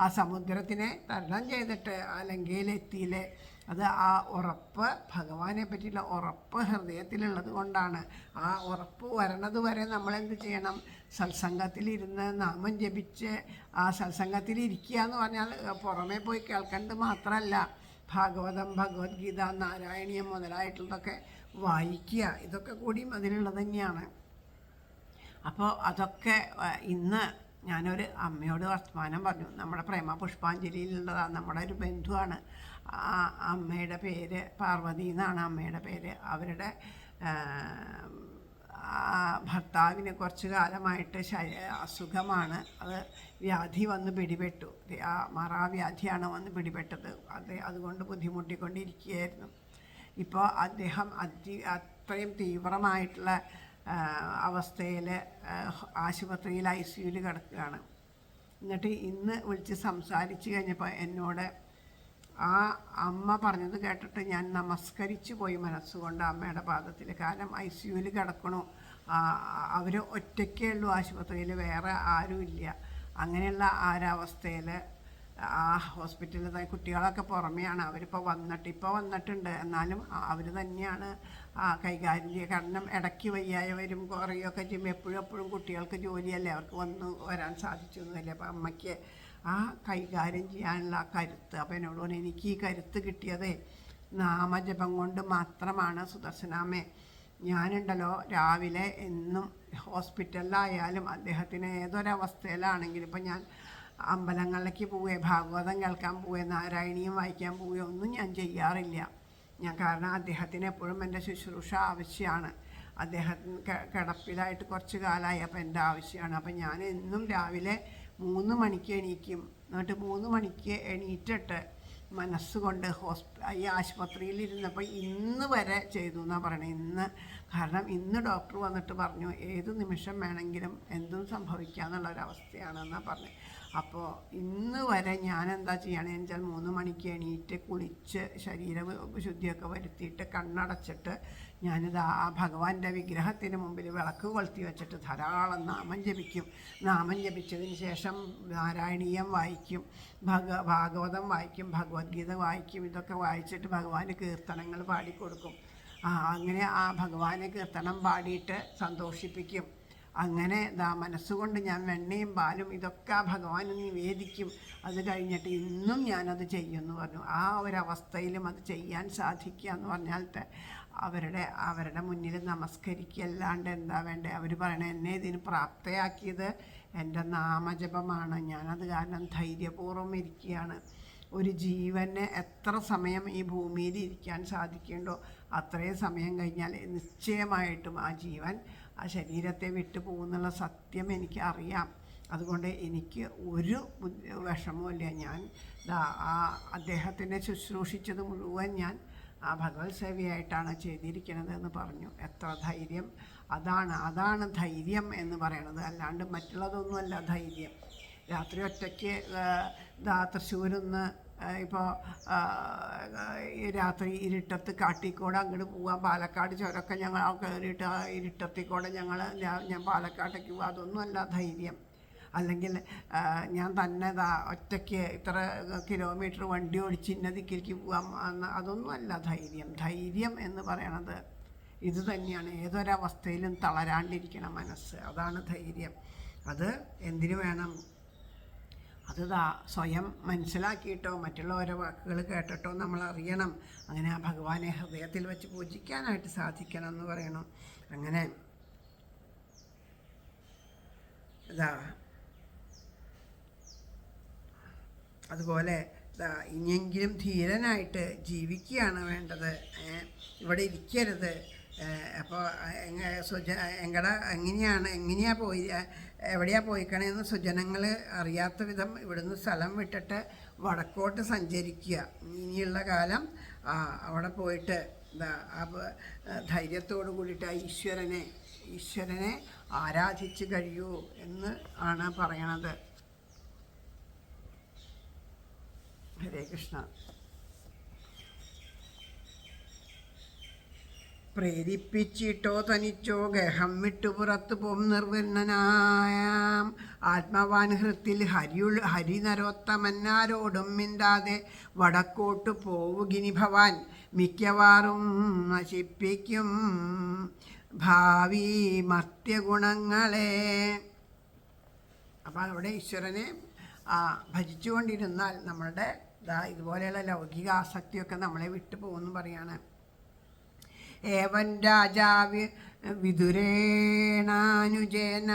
ആ സമുദ്രത്തിനെ തരണം ചെയ്തിട്ട് ആ ലങ്കയിലെത്തിയില്ലേ. അത് ആ ഉറപ്പ്, ഭഗവാനെ പറ്റിയുള്ള ഉറപ്പ് ഹൃദയത്തിലുള്ളത് കൊണ്ടാണ്. ആ ഉറപ്പ് വരണത് വരെ നമ്മളെന്ത് ചെയ്യണം? സത്സംഗത്തിലിരുന്ന് നാമം ജപിച്ച് ആ സത്സംഗത്തിലിരിക്കുക എന്ന് പറഞ്ഞാൽ പുറമേ പോയി കേൾക്കേണ്ടത് മാത്രമല്ല, ഭാഗവതം, ഭഗവത്ഗീത, നാരായണീയം മുതലായിട്ടുള്ളതൊക്കെ വായിക്കുക. ഇതൊക്കെ കൂടിയും അതിലുള്ളത് തന്നെയാണ്. അപ്പോൾ അതൊക്കെ ഇന്ന് ഞാനൊരു അമ്മയോട് വർത്തമാനം പറഞ്ഞു. നമ്മുടെ പ്രേമ പുഷ്പാഞ്ജലിയിലുള്ളതാണ്, നമ്മുടെ ഒരു ബന്ധുവാണ്. ആ അമ്മയുടെ പേര് പാർവതി എന്നാണ് അമ്മയുടെ പേര്. അവരുടെ ഭർത്താവിന് കുറച്ച് കാലമായിട്ട് അസുഖമാണ്. അത് വ്യാധി വന്ന് പിടിപെട്ടു. മറാവ്യാധിയാണ് വന്ന് പിടിപെട്ടത്. അതുകൊണ്ട് ബുദ്ധിമുട്ടിക്കൊണ്ടിരിക്കുകയായിരുന്നു. ഇപ്പോൾ അദ്ദേഹം അത്രയും തീവ്രമായിട്ടുള്ള അവസ്ഥയിൽ ആശുപത്രിയിൽ ICUയിൽ കിടക്കുകയാണ്. എന്നിട്ട് ഇന്ന് വിളിച്ച് സംസാരിച്ച് കഴിഞ്ഞപ്പോൾ എന്നോട് ആ അമ്മ പറഞ്ഞത് കേട്ടിട്ട് ഞാൻ നമസ്കരിച്ചു പോയി മനസ്സുകൊണ്ട് അമ്മയുടെ പാദത്തിൽ. കാരണം ICUയിൽ കിടക്കണു, അവർ ഒറ്റയ്ക്കേ ഉള്ളൂ ആശുപത്രിയിൽ, വേറെ ആരുമില്ല. അങ്ങനെയുള്ള ഒരവസ്ഥയിൽ ആ ഹോസ്പിറ്റലിൽ കുട്ടികളൊക്കെ പുറമെയാണ്, അവരിപ്പോൾ വന്നിട്ടുണ്ട്. എന്നാലും അവർ തന്നെയാണ് കൈകാര്യം ചെയ്യുക. കാരണം ഇടയ്ക്ക് വയ്യായവരും കുറയുകയൊക്കെ ചെയ്യുമ്പോൾ എപ്പോഴും കുട്ടികൾക്ക് ജോലിയല്ലേ, അവർക്ക് വരാൻ സാധിച്ചു എന്നല്ലേ. അപ്പോൾ അമ്മയ്ക്ക് ആ കൈകാര്യം ചെയ്യാനുള്ള കരുത്ത്. അപ്പോൾ എന്നോട് പറഞ്ഞു, എനിക്ക് ഈ കരുത്ത് കിട്ടിയതേ നാമജപം കൊണ്ട് മാത്രമാണ് സുദർശനാമേ. ഞാനുണ്ടല്ലോ രാവിലെ എന്നും ഹോസ്പിറ്റലിലായാലും അദ്ദേഹത്തിന് ഏതൊരവസ്ഥയിലാണെങ്കിലും, ഇപ്പം ഞാൻ അമ്പലങ്ങളിലേക്ക് പോവുകയോ ഭാഗവതം കേൾക്കാൻ പോവുകയോ നാരായണീയം വായിക്കാൻ പോവുകയോ ഒന്നും ഞാൻ ചെയ്യാറില്ല. കാരണം അദ്ദേഹത്തിന് എപ്പോഴും എൻ്റെ ശുശ്രൂഷ ആവശ്യമാണ്. അദ്ദേഹത്തിന് കിടപ്പിലായിട്ട് കുറച്ച് കാലമായി, അപ്പോൾ എൻ്റെ ആവശ്യമാണ്. അപ്പം ഞാൻ എന്നും രാവിലെ 3 മണിക്ക് എണീക്കും. എന്നിട്ട് 3 മണിക്ക് എണീറ്റിട്ട് മനസ്സുകൊണ്ട് ഈ ആശുപത്രിയിലിരുന്നപ്പോൾ ഇന്ന് വരെ ചെയ്തു എന്നാണ് പറയണത്. കാരണം ഇന്ന് ഡോക്ടർ വന്നിട്ട് പറഞ്ഞു ഏത് നിമിഷം വേണമെങ്കിലും എന്തും സംഭവിക്കാമെന്നുള്ളൊരവസ്ഥയാണെന്നാണ് പറഞ്ഞത്. അപ്പോൾ ഇന്ന് വരെ ഞാൻ എന്താ ചെയ്യണമെന്ന് വെച്ചാൽ 3 മണിക്ക് എണീറ്റ് കുളിച്ച് ശരീരശുദ്ധിയൊക്കെ വരുത്തിയിട്ട് കണ്ണടച്ചിട്ട് ഞാനിത് ആ ഭഗവാന്റെ വിഗ്രഹത്തിന് മുമ്പിൽ വിളക്ക് കൊളുത്തി വെച്ചിട്ട് ധാരാളം നാമം ജപിക്കും. നാമം ജപിച്ചതിന് ശേഷം നാരായണീയം വായിക്കും, ഭാഗവതം വായിക്കും, ഭഗവത്ഗീത വായിക്കും. ഇതൊക്കെ വായിച്ചിട്ട് ഭഗവാന് കീർത്തനങ്ങൾ പാടിക്കൊടുക്കും. അങ്ങനെ ആ ഭഗവാനെ കീർത്തനം പാടിയിട്ട് സന്തോഷിപ്പിക്കും. അങ്ങനെ മനസ്സുകൊണ്ട് ഞാൻ വെണ്ണയും പാലും ഇതൊക്കെ ഭഗവാന് നിവേദിക്കും. അത് കഴിഞ്ഞിട്ട് ഇന്നും ഞാനത് ചെയ്യുമെന്ന് പറഞ്ഞു. ആ ഒരവസ്ഥയിലും അത് ചെയ്യാൻ സാധിക്കുക എന്ന് പറഞ്ഞാൽ അവരുടെ മുന്നിൽ നമസ്കരിക്കല്ലാണ്ട് എന്താ വേണ്ടേ. അവർ പറയണേ എന്നെ ഇതിന് പ്രാപ്തയാക്കിയത് എൻ്റെ നാമജപമാണ്. ഞാനത് കാരണം ധൈര്യപൂർവ്വം ഇരിക്കുകയാണ്. ഒരു ജീവന് എത്ര സമയം ഈ ഭൂമിയിൽ ഇരിക്കാൻ സാധിക്കേണ്ടോ അത്രയും സമയം കഴിഞ്ഞാൽ നിശ്ചയമായിട്ടും ആ ജീവൻ ആ ശരീരത്തെ വിട്ടു പോകുന്നുള്ള സത്യം എനിക്ക് അറിയാം. അതുകൊണ്ട് എനിക്ക് ഒരു വിഷമവുമില്ല. ഞാൻ ആ അദ്ദേഹത്തിനെ ശുശ്രൂഷിച്ചത് മുഴുവൻ ഞാൻ ആ ഭഗവത് സേവയായിട്ടാണ് ചെയ്തിരിക്കുന്നത് എന്ന് പറഞ്ഞു. എത്ര ധൈര്യം! അതാണ് ധൈര്യം എന്ന് പറയണത്, അല്ലാണ്ട് മറ്റുള്ളതൊന്നുമല്ല ധൈര്യം. രാത്രി ഒറ്റയ്ക്ക് തൃശ്ശൂരിന്ന് ഇപ്പോൾ രാത്രി ഇരുട്ടത്ത് കാട്ടിക്കൂടെ അങ്ങോട്ട് പോകാൻ, പാലക്കാട് ചുരമൊക്കെ ഞങ്ങൾ കയറിയിട്ട് ആ ഇരുട്ടത്തിക്കൂടെ ഞാൻ പാലക്കാട്ടേക്ക് പോകുക, അതൊന്നുമല്ല ധൈര്യം. അല്ലെങ്കിൽ ഞാൻ തന്നെ ഒറ്റയ്ക്ക് ഇത്ര കിലോമീറ്റർ വണ്ടി ഓടിച്ച് ഇന്ന ദിക്കിലേക്ക് പോകാം, അതൊന്നുമല്ല ധൈര്യം. ധൈര്യം എന്ന് പറയണത് ഇത് തന്നെയാണ്. ഏതൊരവസ്ഥയിലും തളരാണ്ടിരിക്കണം മനസ്സ്, അതാണ് ധൈര്യം. അത് എന്തിനു വേണം? അത് സ്വയം മനസ്സിലാക്കിയിട്ടോ മറ്റുള്ളവരുടെ വാക്കുകൾ കേട്ടിട്ടോ നമ്മൾ അറിയണം. അങ്ങനെ ആ ഭഗവാനെ ഹൃദയത്തിൽ വെച്ച് പൂജിക്കാനായിട്ട് സാധിക്കണം എന്ന് പറയണം. അങ്ങനെ അതുപോലെ ഇനിയെങ്കിലും ധീരനായിട്ട് ജീവിക്കുകയാണ് വേണ്ടത്. ഇവിടെ ഇരിക്കരുത്. അപ്പോൾ എങ്ങനെയാ പോയിക്കണേന്ന് സുജനങ്ങൾ അറിയാത്ത വിധം ഇവിടുന്ന് സ്ഥലം വിട്ടിട്ട് വടക്കോട്ട് സഞ്ചരിക്കുക. ഇനിയുള്ള കാലം അവിടെ പോയിട്ട് ധൈര്യത്തോടു കൂടിയിട്ട് ആ ഈശ്വരനെ ആരാധിച്ച് കഴിയൂ എന്ന് ആണ് പറയണത്. ഹരേ കൃഷ്ണ. പ്രേരിപ്പിച്ചിട്ടോ തനിച്ചോ ഗഹം വിട്ടു പുറത്തു പോം നിർവർണ്ണനായ ആത്മവാൻ ഹൃത്തിൽ ഹരി നരോത്തമന്നാരോടും മിണ്ടാതെ വടക്കോട്ടു പോവുകിനി ഭവാൻ മിക്കവാറും നശിപ്പിക്കും ഭാവി മർത്യഗുണങ്ങളെ. അപ്പം അവിടെ ഈശ്വരനെ ഭജിച്ചുകൊണ്ടിരുന്നാൽ നമ്മളുടെ ഇതുപോലെയുള്ള ലൗകിക ആസക്തിയൊക്കെ നമ്മളെ വിട്ടു പോകുമെന്ന് പറയാണ്. ഏവൻ രാജാവ് വിദുരേണാനുജേന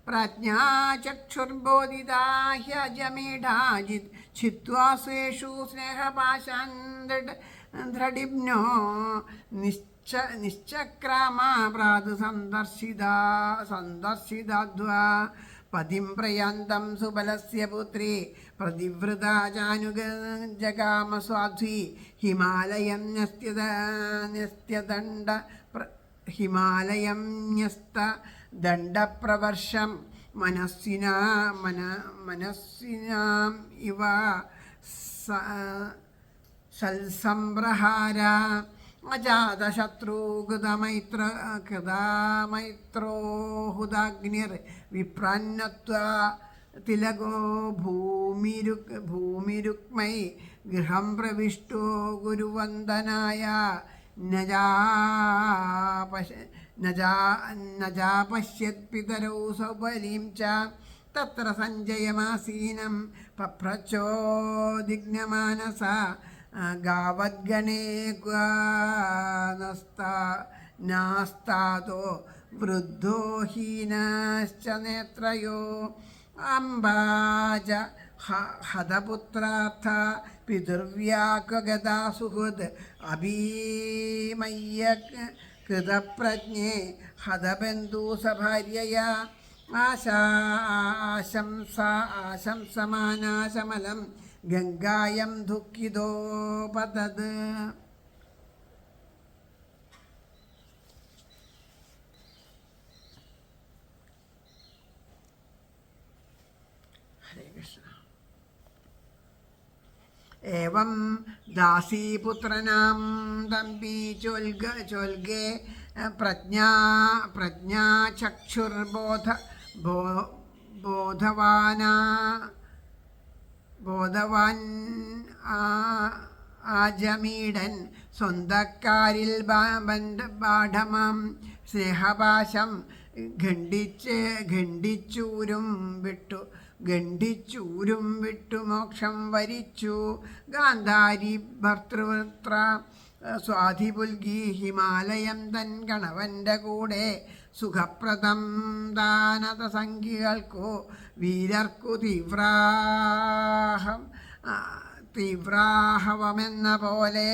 പ്രജ്ഞാചക്ഷുർബോധിതാഹ്യജമീഢാജിത് ഛിത്വാ സ്വേഷു സ്നേഹപാശാൻ ദൃഢിബ്നോ നിശ്ചക്രാമാ പ്രാതു സന്ദർശിതാദ്വാ പതിം പ്രയാന്തം സുബലസ്യ പുത്രി പ്രതിവൃതാ ജാനുജകാമ സ്വാധ്വി ഹിമാലയം ന്യസ്ത്യദണ്ഡ ഹിമാലയം ന്യസ്ത ദണ്ഡപ്രവർഷം മനസ്സിനാം ഇവ സൽസംപ്രഹാര അജാതശത്രുകൃതമൈത്രോഹുദാഗ്നിർ വിപ്രാന്നത്വാ തിലകോ ഭൂമിരുക്മൈ ഗൃഹം പ്രവിഷ്ടോ ഗുരുവന്ദനായ നജാപശ്യത് പിതരൗ സൗബലീം ച തത്ര സഞ്ജയമാസീനം പപ്രചോദിഗ്നമാനസ ഗാവദ്ഗണേ നാസ്താതോ വൃദ്ധോ ഹീനശ്ച നേത്രയോ അംബാജ ഹതപുത്രാർത്ഥ പിതൃവ്യാകഗതാ സുഹൃദ് അഭീമയ്യ കൃതപ്രജ്ഞേ ഹതബന്ധൂസഭാര്യയാ ആശംസമാനാശമലം ഗംഗായം ദുഃഖിതോപതത്. ഹരേ കൃഷ്ണ. ഏവം ദാസീപുത്രനാം തമ്പി ചൊൽഗേ ബോധവാൻ ആജമീടൻ സ്വന്തക്കാരിൽ ബാഢമാം സ്നേഹപാശം ഖണ്ഡിച്ചൂരും വിട്ടു മോക്ഷം വരിച്ചു. ഗാന്ധാരി ഭർത്തൃവൃത്ര സ്വാധിപുൽകി ഹിമാലയം തൻ കണവൻ്റെ കൂടെ സുഖപ്രദം ദാനത സംഖ്യകൾക്കു വീരർക്കു തീവ്രാഹവമെന്ന പോലെ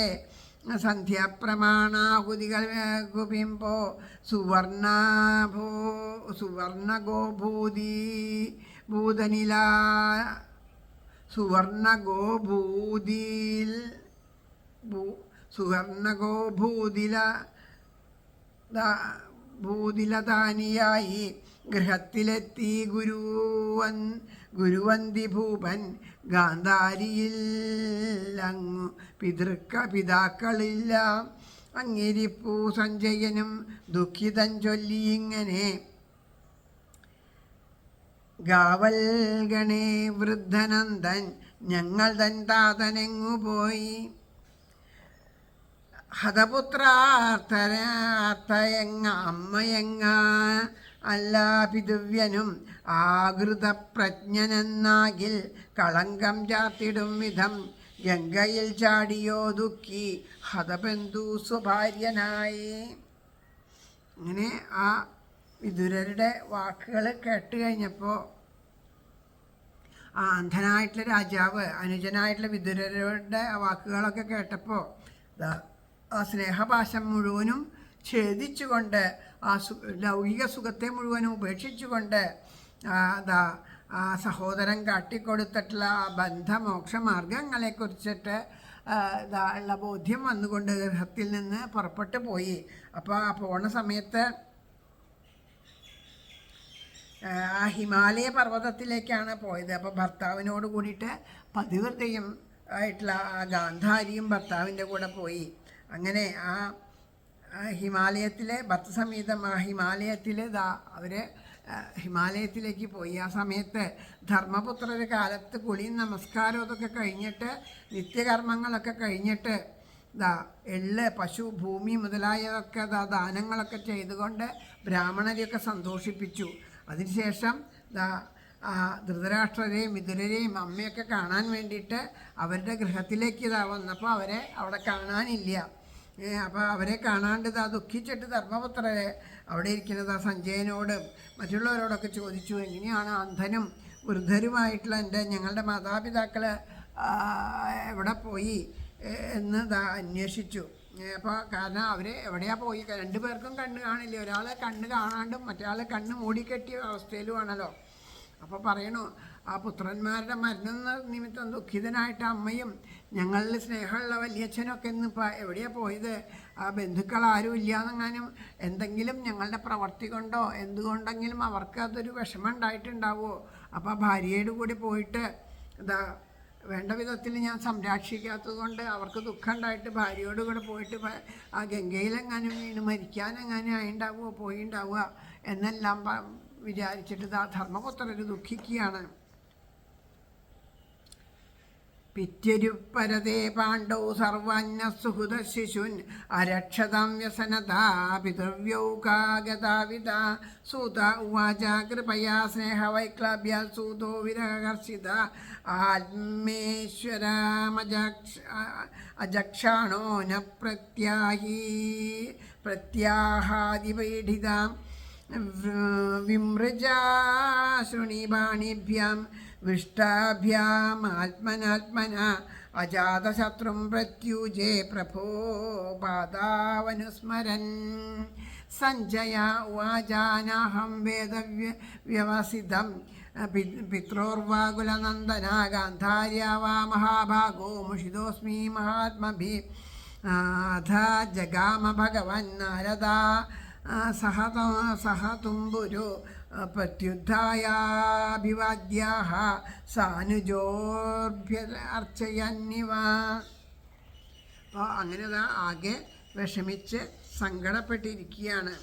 സന്ധ്യാപ്രമാണാഹുതികൾ കുപിമ്പോ ഭൂതിലതാനിയായി ഗൃഹത്തിലെത്തി ഗുരുവന്തി ഭൂപൻ. ഗാന്ധാരിയിൽ അങ്ങു പിതാക്കളില്ല. അങ്ങിരിപ്പൂ സഞ്ജയനും ദുഃഖിതൻ ചൊല്ലിയിങ്ങനെ: ഗാവൽഗണേ വൃദ്ധനന്ദൻ, ഞങ്ങൾ തൻ താതനെങ്ങു പോയി? ഹതപുത്രാർത്ഥയെങ്ങ അമ്മയെങ്ങ അല്ല പിതൃവ്യനും ആകൃതപ്രജ്ഞനെന്നാകിൽ കളങ്കം ചാർത്തിടും വിധം ഗംഗയിൽ ചാടിയോ ദുഃഖി ഹതബന്ധു സ്വഭാര്യനായി. അങ്ങനെ ആ വിദുരരുടെ വാക്കുകൾ കേട്ട് കഴിഞ്ഞപ്പോൾ ആ അന്ധനായിട്ടുള്ള രാജാവ് അനുജനായിട്ടുള്ള വിദുരരുടെ വാക്കുകളൊക്കെ കേട്ടപ്പോൾ ആ സ്നേഹപാശം മുഴുവനും ഛേദിച്ചുകൊണ്ട് ആ ലൗകിക സുഖത്തെ മുഴുവനും ഉപേക്ഷിച്ചുകൊണ്ട് ആ സഹോദരൻ കാട്ടിക്കൊടുത്തിട്ടുള്ള ആ ബന്ധമോക്ഷ മാർഗങ്ങളെക്കുറിച്ചിട്ട് ഉള്ള ബോധ്യം വന്നുകൊണ്ട് ഗൃഹത്തിൽ നിന്ന് പുറപ്പെട്ടു പോയി. അപ്പോൾ ആ പോണ സമയത്ത് ആ ഹിമാലയ പർവ്വതത്തിലേക്കാണ് പോയത്. അപ്പോൾ ഭർത്താവിനോട് കൂടിയിട്ട് പതിവ്രതയും ആയിട്ടുള്ള ആ ഗാന്ധാരിയും ഭർത്താവിൻ്റെ കൂടെ പോയി. അങ്ങനെ ആ ഹിമാലയത്തിലെ ഭർത്തസമേതം ആ ഹിമാലയത്തിൽ അവർ ഹിമാലയത്തിലേക്ക് പോയി. ആ സമയത്ത് ധർമ്മപുത്രരുടെ കാലത്ത് കുളിയും നമസ്കാരവും അതൊക്കെ കഴിഞ്ഞിട്ട് നിത്യകർമ്മങ്ങളൊക്കെ കഴിഞ്ഞിട്ട് എള്ള്, പശു, ഭൂമി മുതലായതൊക്കെ ദാനങ്ങളൊക്കെ ചെയ്തുകൊണ്ട് ബ്രാഹ്മണരെയൊക്കെ സന്തോഷിപ്പിച്ചു. അതിനുശേഷം ധൃതരാഷ്ട്രരെയും വിതുരരെയും അമ്മയൊക്കെ കാണാൻ വേണ്ടിയിട്ട് അവരുടെ ഗൃഹത്തിലേക്ക് വന്നപ്പോൾ അവരെ അവിടെ കാണാനില്ല. അപ്പോൾ അവരെ കാണാണ്ട് ദുഃഖിച്ചിട്ട് ധർമ്മപുത്രരെ അവിടെ ഇരിക്കുന്നത് സഞ്ജയനോടും മറ്റുള്ളവരോടൊക്കെ ചോദിച്ചു, എങ്ങനെയാണ് അന്ധനും വൃദ്ധരുമായിട്ടുള്ള ഞങ്ങളുടെ മാതാപിതാക്കൾ എവിടെ പോയി എന്ന് അന്വേഷിച്ചു. അപ്പോൾ കാരണം അവർ എവിടെയാണ് പോയി, രണ്ടു പേർക്കും കണ്ണ് കാണില്ല. ഒരാൾ കണ്ണ് കാണാണ്ടും മറ്റേ കണ്ണ് മൂടിക്കെട്ടിയ അവസ്ഥയിലുമാണല്ലോ. അപ്പോൾ പറയണു ആ പുത്രന്മാരുടെ മരണം നിമിത്തം ദുഃഖിതനായിട്ട് അമ്മയും ഞങ്ങളിൽ സ്നേഹമുള്ള വലിയച്ഛനൊക്കെ ഇന്നിപ്പോൾ എവിടെയാണ് പോയത്? ആ ബന്ധുക്കൾ ആരും ഇല്ലയെന്നെങ്ങാനും എന്തെങ്കിലും ഞങ്ങളുടെ പ്രവൃത്തി കൊണ്ടോ എന്തുകൊണ്ടെങ്കിലും അവർക്ക് അതൊരു വിഷമം ഉണ്ടായിട്ടുണ്ടാവുമോ? അപ്പോൾ ഭാര്യയുടെ കൂടി പോയിട്ട് ഇതാ വേണ്ട വിധത്തിൽ ഞാൻ സംരക്ഷിക്കാത്തത് കൊണ്ട് അവർക്ക് ദുഃഖം ഉണ്ടായിട്ട് ഭാര്യയോട് കൂടെ പോയിട്ട് ആ ഗംഗയിലെങ്ങാനും വീണ് മരിക്കാനെങ്ങാനും ആയിണ്ടാവുമോ പോയിണ്ടാവുക എന്നെല്ലാം വിചാരിച്ചിട്ട് ധർമ്മപുത്രർ ദുഃഖിക്കുകയാണ്. പിത്യരുപ്പരതേ പാണ്ഡൗ സർവാന്ന സുഹൃത ശിശുൻ അരക്ഷതാം വ്യസനതാ പിതൃവ്യൗകാഗതാവിത സൂത ഉവാച കൃപയാ സ്നേഹവൈക്ലഭ്യ സൂതോ വിരഹർഷിത ആത്മേശ്വരാമജക്ഷാണോ ന പ്രത്യാഹാദിപീഡിതാം വിമൃജാ ശൃണിബാണിഭ്യാം വിഷ്ടാഭ്യാമാത്മനാത്മന അജാതശത്രും പ്രത്യുജേ പ്രഭോ പാദാവനുസ്മരൻ. സഞ്ജയ ഉവാചാനാഹം വേദവ്യവസിതം പിത്രോർവാകുലനന്ദന ഗാന്ധാര്യാ വാ മഹാഭാഗോ മുഷിതോസ്മി മഹാത്മഭി അധ ജഗാമ ഭഗവൻ നാരദാ സഹതുംബുരു പ്രത്യുദ്ധായാഭിവാദ്യാഹ സാനുജോർഭ്യർച്ചയന്നിവ. അപ്പോൾ അങ്ങനെ ആകെ വിഷമിച്ച് സങ്കടപ്പെട്ടിരിക്കുകയാണ്.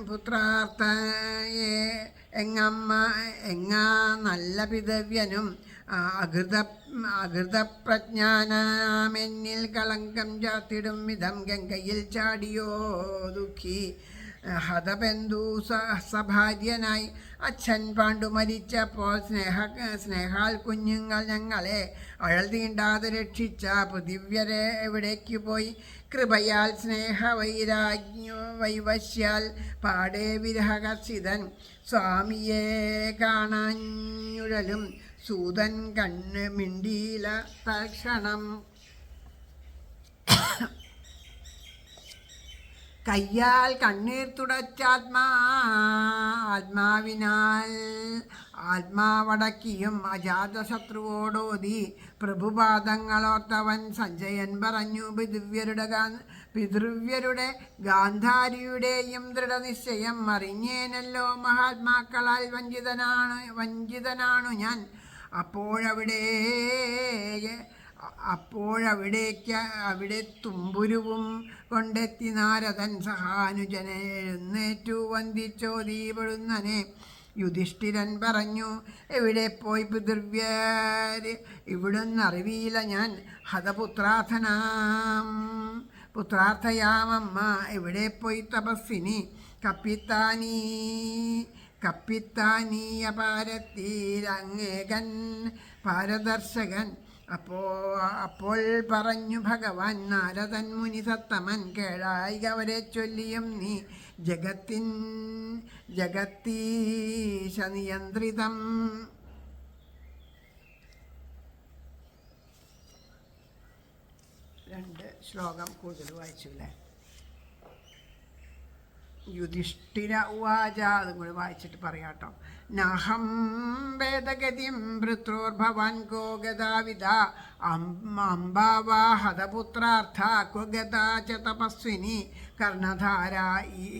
പുത്രാർത്ഥയെ എങ്ങാ നല്ല പിതവ്യനും അകൃതപ്രജ്ഞാനാമെന്നിൽ കളങ്കം ചാത്തിടും വിധം ഗംഗയിൽ ചാടിയോ ദുഃഖി ഹതബന്ധു സഭാര്യനായി അച്ഛൻ പാണ്ഡു മരിച്ചപ്പോൾ സ്നേഹാൽ കുഞ്ഞുങ്ങൾ ഞങ്ങളെ അഴൽ തീണ്ടാതെ രക്ഷിച്ച പൃഥിവ്യരെ എവിടേക്ക് പോയി? കൃപയാൽ വൈവശ്യാൽ പാടേ വിരഹകർഷിതൻ സ്വാമിയെ കാണാഞ്ഞുഴലും സൂതൻ കണ്ണ് മിണ്ടീല തൽക്ഷണം. കയ്യാൽ കണ്ണീർ തുടച്ചാത്മാവിനാൽ ആത്മാവടക്കിയും അജാതശത്രുവോടോതി പ്രഭുപാദങ്ങളോർത്തവൻ സഞ്ജയൻ പറഞ്ഞു, പിതൃവ്യരുടെ ഗാന്ധാരിയുടെയും ദൃഢനിശ്ചയം അറിഞ്ഞേനല്ലോ മഹാത്മാക്കളാൽ വഞ്ചിതനാണു ഞാൻ. അവിടെ തുമ്പുരുവും കൊണ്ടെത്തി നാരദൻ സഹാനുജനെ എഴുന്നേറ്റു വന്ദിച്ചോദീപെടുന്നനെ. യുധിഷ്ഠിരൻ പറഞ്ഞു, എവിടെ പോയി പിതൃവ്യർ? ഇവിടുന്നറിവിയില്ല ഞാൻ. പുത്രാർത്ഥയാമമ്മ എവിടെ പോയി തപസ്സിനി? കപ്പിത്താനീയപാരത്തിരങ്ങേകൻ പാരദർശകൻ. അപ്പോൾ പറഞ്ഞു ഭഗവാൻ നാരദൻ മുനി സത്തമൻ, കേഴായി അവരെ ചൊല്ലിയും നീ ജഗത്തീശ നിയന്ത്രിതം. രണ്ട് ശ്ലോകം കൂടുതൽ വായിച്ചില്ലേ? യുധിഷ്ഠിര ഉവാച, അതും കൂടി വായിച്ചിട്ട് പറയാട്ടോ. നാഹം വേദഗതിം ഭൃത്രോർഭവാൻ കോ ഗതാവിധ അംബാവാ ഹതപുത്രാർത്ഥ ക്വ ഗതാ ച തപസ്വിനി കർണധാര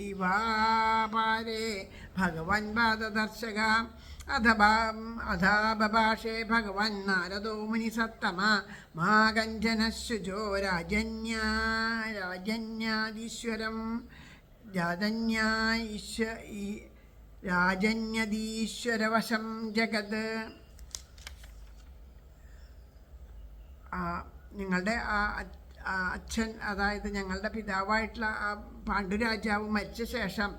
ഇവാപാരേ ഭഗവൻ പാദദർശക. അഥാബഭാഷേ ഭഗവൻ നാരദോ മുനി സത്തമ മാ കഞ്ചന ശുചോ രാജന്യാദീശ്വരം രാജന്യദീശ്വരവശം ജഗത്. നിങ്ങളുടെ അച്ഛൻ, അതായത് ഞങ്ങളുടെ പിതാവായിട്ടുള്ള ആ പാണ്ഡുരാജാവ് മരിച്ച ശേഷം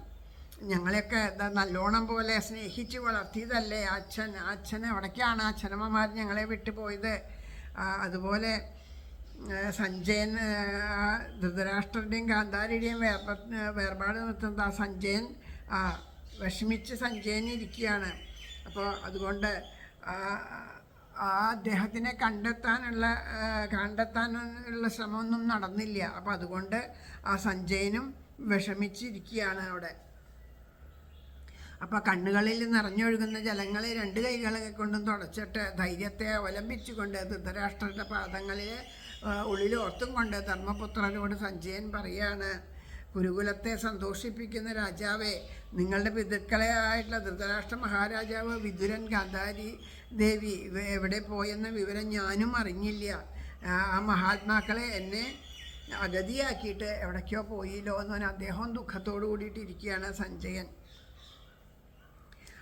ഞങ്ങളെയൊക്കെ നല്ലോണം പോലെ സ്നേഹിച്ച് വളർത്തിയതല്ലേ അച്ഛനെ എവിടേക്കാണ് അച്ഛനമ്മമാർ ഞങ്ങളെ വിട്ടുപോയത്? അതുപോലെ സഞ്ജയൻ ധൃതരാഷ്ട്രൻ്റെയും ഗാന്ധാരിയുടെയും വേർപാട് നിർത്തുന്നത് ആ സഞ്ജയൻ വിഷമിച്ച് സഞ്ജയൻ ഇരിക്കുകയാണ്. അപ്പോൾ അതുകൊണ്ട് അദ്ദേഹത്തിനെ കണ്ടെത്താനുള്ള ശ്രമമൊന്നും നടന്നില്ല. അപ്പം അതുകൊണ്ട് ആ സഞ്ജയനും വിഷമിച്ചിരിക്കുകയാണ് അവിടെ. അപ്പം കണ്ണുകളിൽ നിറഞ്ഞൊഴുകുന്ന ജലങ്ങളെ 2 കൈകളെ കൊണ്ടും തുടച്ചിട്ട് ധൈര്യത്തെ അവലംബിച്ചുകൊണ്ട് ധൃതരാഷ്ട്രരുടെ പാദങ്ങളിൽ ഉള്ളിലോർത്തും കൊണ്ട് ധർമ്മപുത്രനോട് സഞ്ജയൻ പറയാണ്, കുരുകുലത്തെ സന്തോഷിപ്പിക്കുന്ന രാജാവേ, നിങ്ങളുടെ പിതൃക്കളെ ആയിട്ടുള്ള ധൃതരാഷ്ട്ര മഹാരാജാവ് വിതുരൻ, ഗാന്ധാരി ദേവി എവിടെ പോയെന്ന വിവരം ഞാനും അറിഞ്ഞില്ല. ആ മഹാത്മാക്കളെ എന്നെ അഗതിയാക്കിയിട്ട് എവിടേക്കോ പോയില്ലോ എന്ന് പറഞ്ഞാൽ അദ്ദേഹം ദുഃഖത്തോടു കൂടിയിട്ടിരിക്കുകയാണ് സഞ്ജയൻ.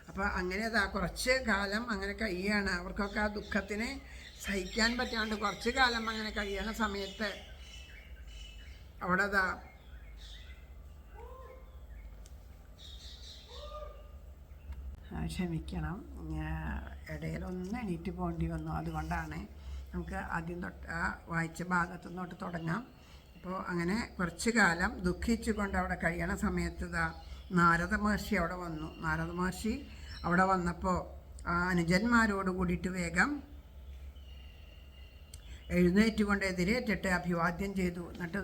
അപ്പോൾ അങ്ങനെ കുറച്ച് കാലം അങ്ങനെ കഴിയുകയാണ്. അവർക്കൊക്കെ ആ ദുഃഖത്തിനെ സഹിക്കാൻ പറ്റാണ്ട് കുറച്ച് കാലം അങ്ങനെ കഴിയണ സമയത്ത് അവിടെ ക്ഷമിക്കണം, ഇടയിലൊന്ന് എണീറ്റ് പോകേണ്ടി വന്നു. അതുകൊണ്ടാണ്. നമുക്ക് ആദ്യം തൊട്ട് ആ വായിച്ച ഭാഗത്തു നിന്നോട്ട് തുടങ്ങാം. അപ്പോൾ അങ്ങനെ കുറച്ച് കാലം ദുഃഖിച്ചുകൊണ്ട് അവിടെ കഴിയണ സമയത്ത് നാരദ മഹർഷി അവിടെ വന്നു. നാരദ മഹർഷി അവിടെ വന്നപ്പോൾ ആ അനുജന്മാരോട് കൂടിയിട്ട് വേഗം എഴുന്നേറ്റുകൊണ്ട് എതിരേറ്റിട്ട് അഭിവാദ്യം ചെയ്തു. എന്നിട്ട്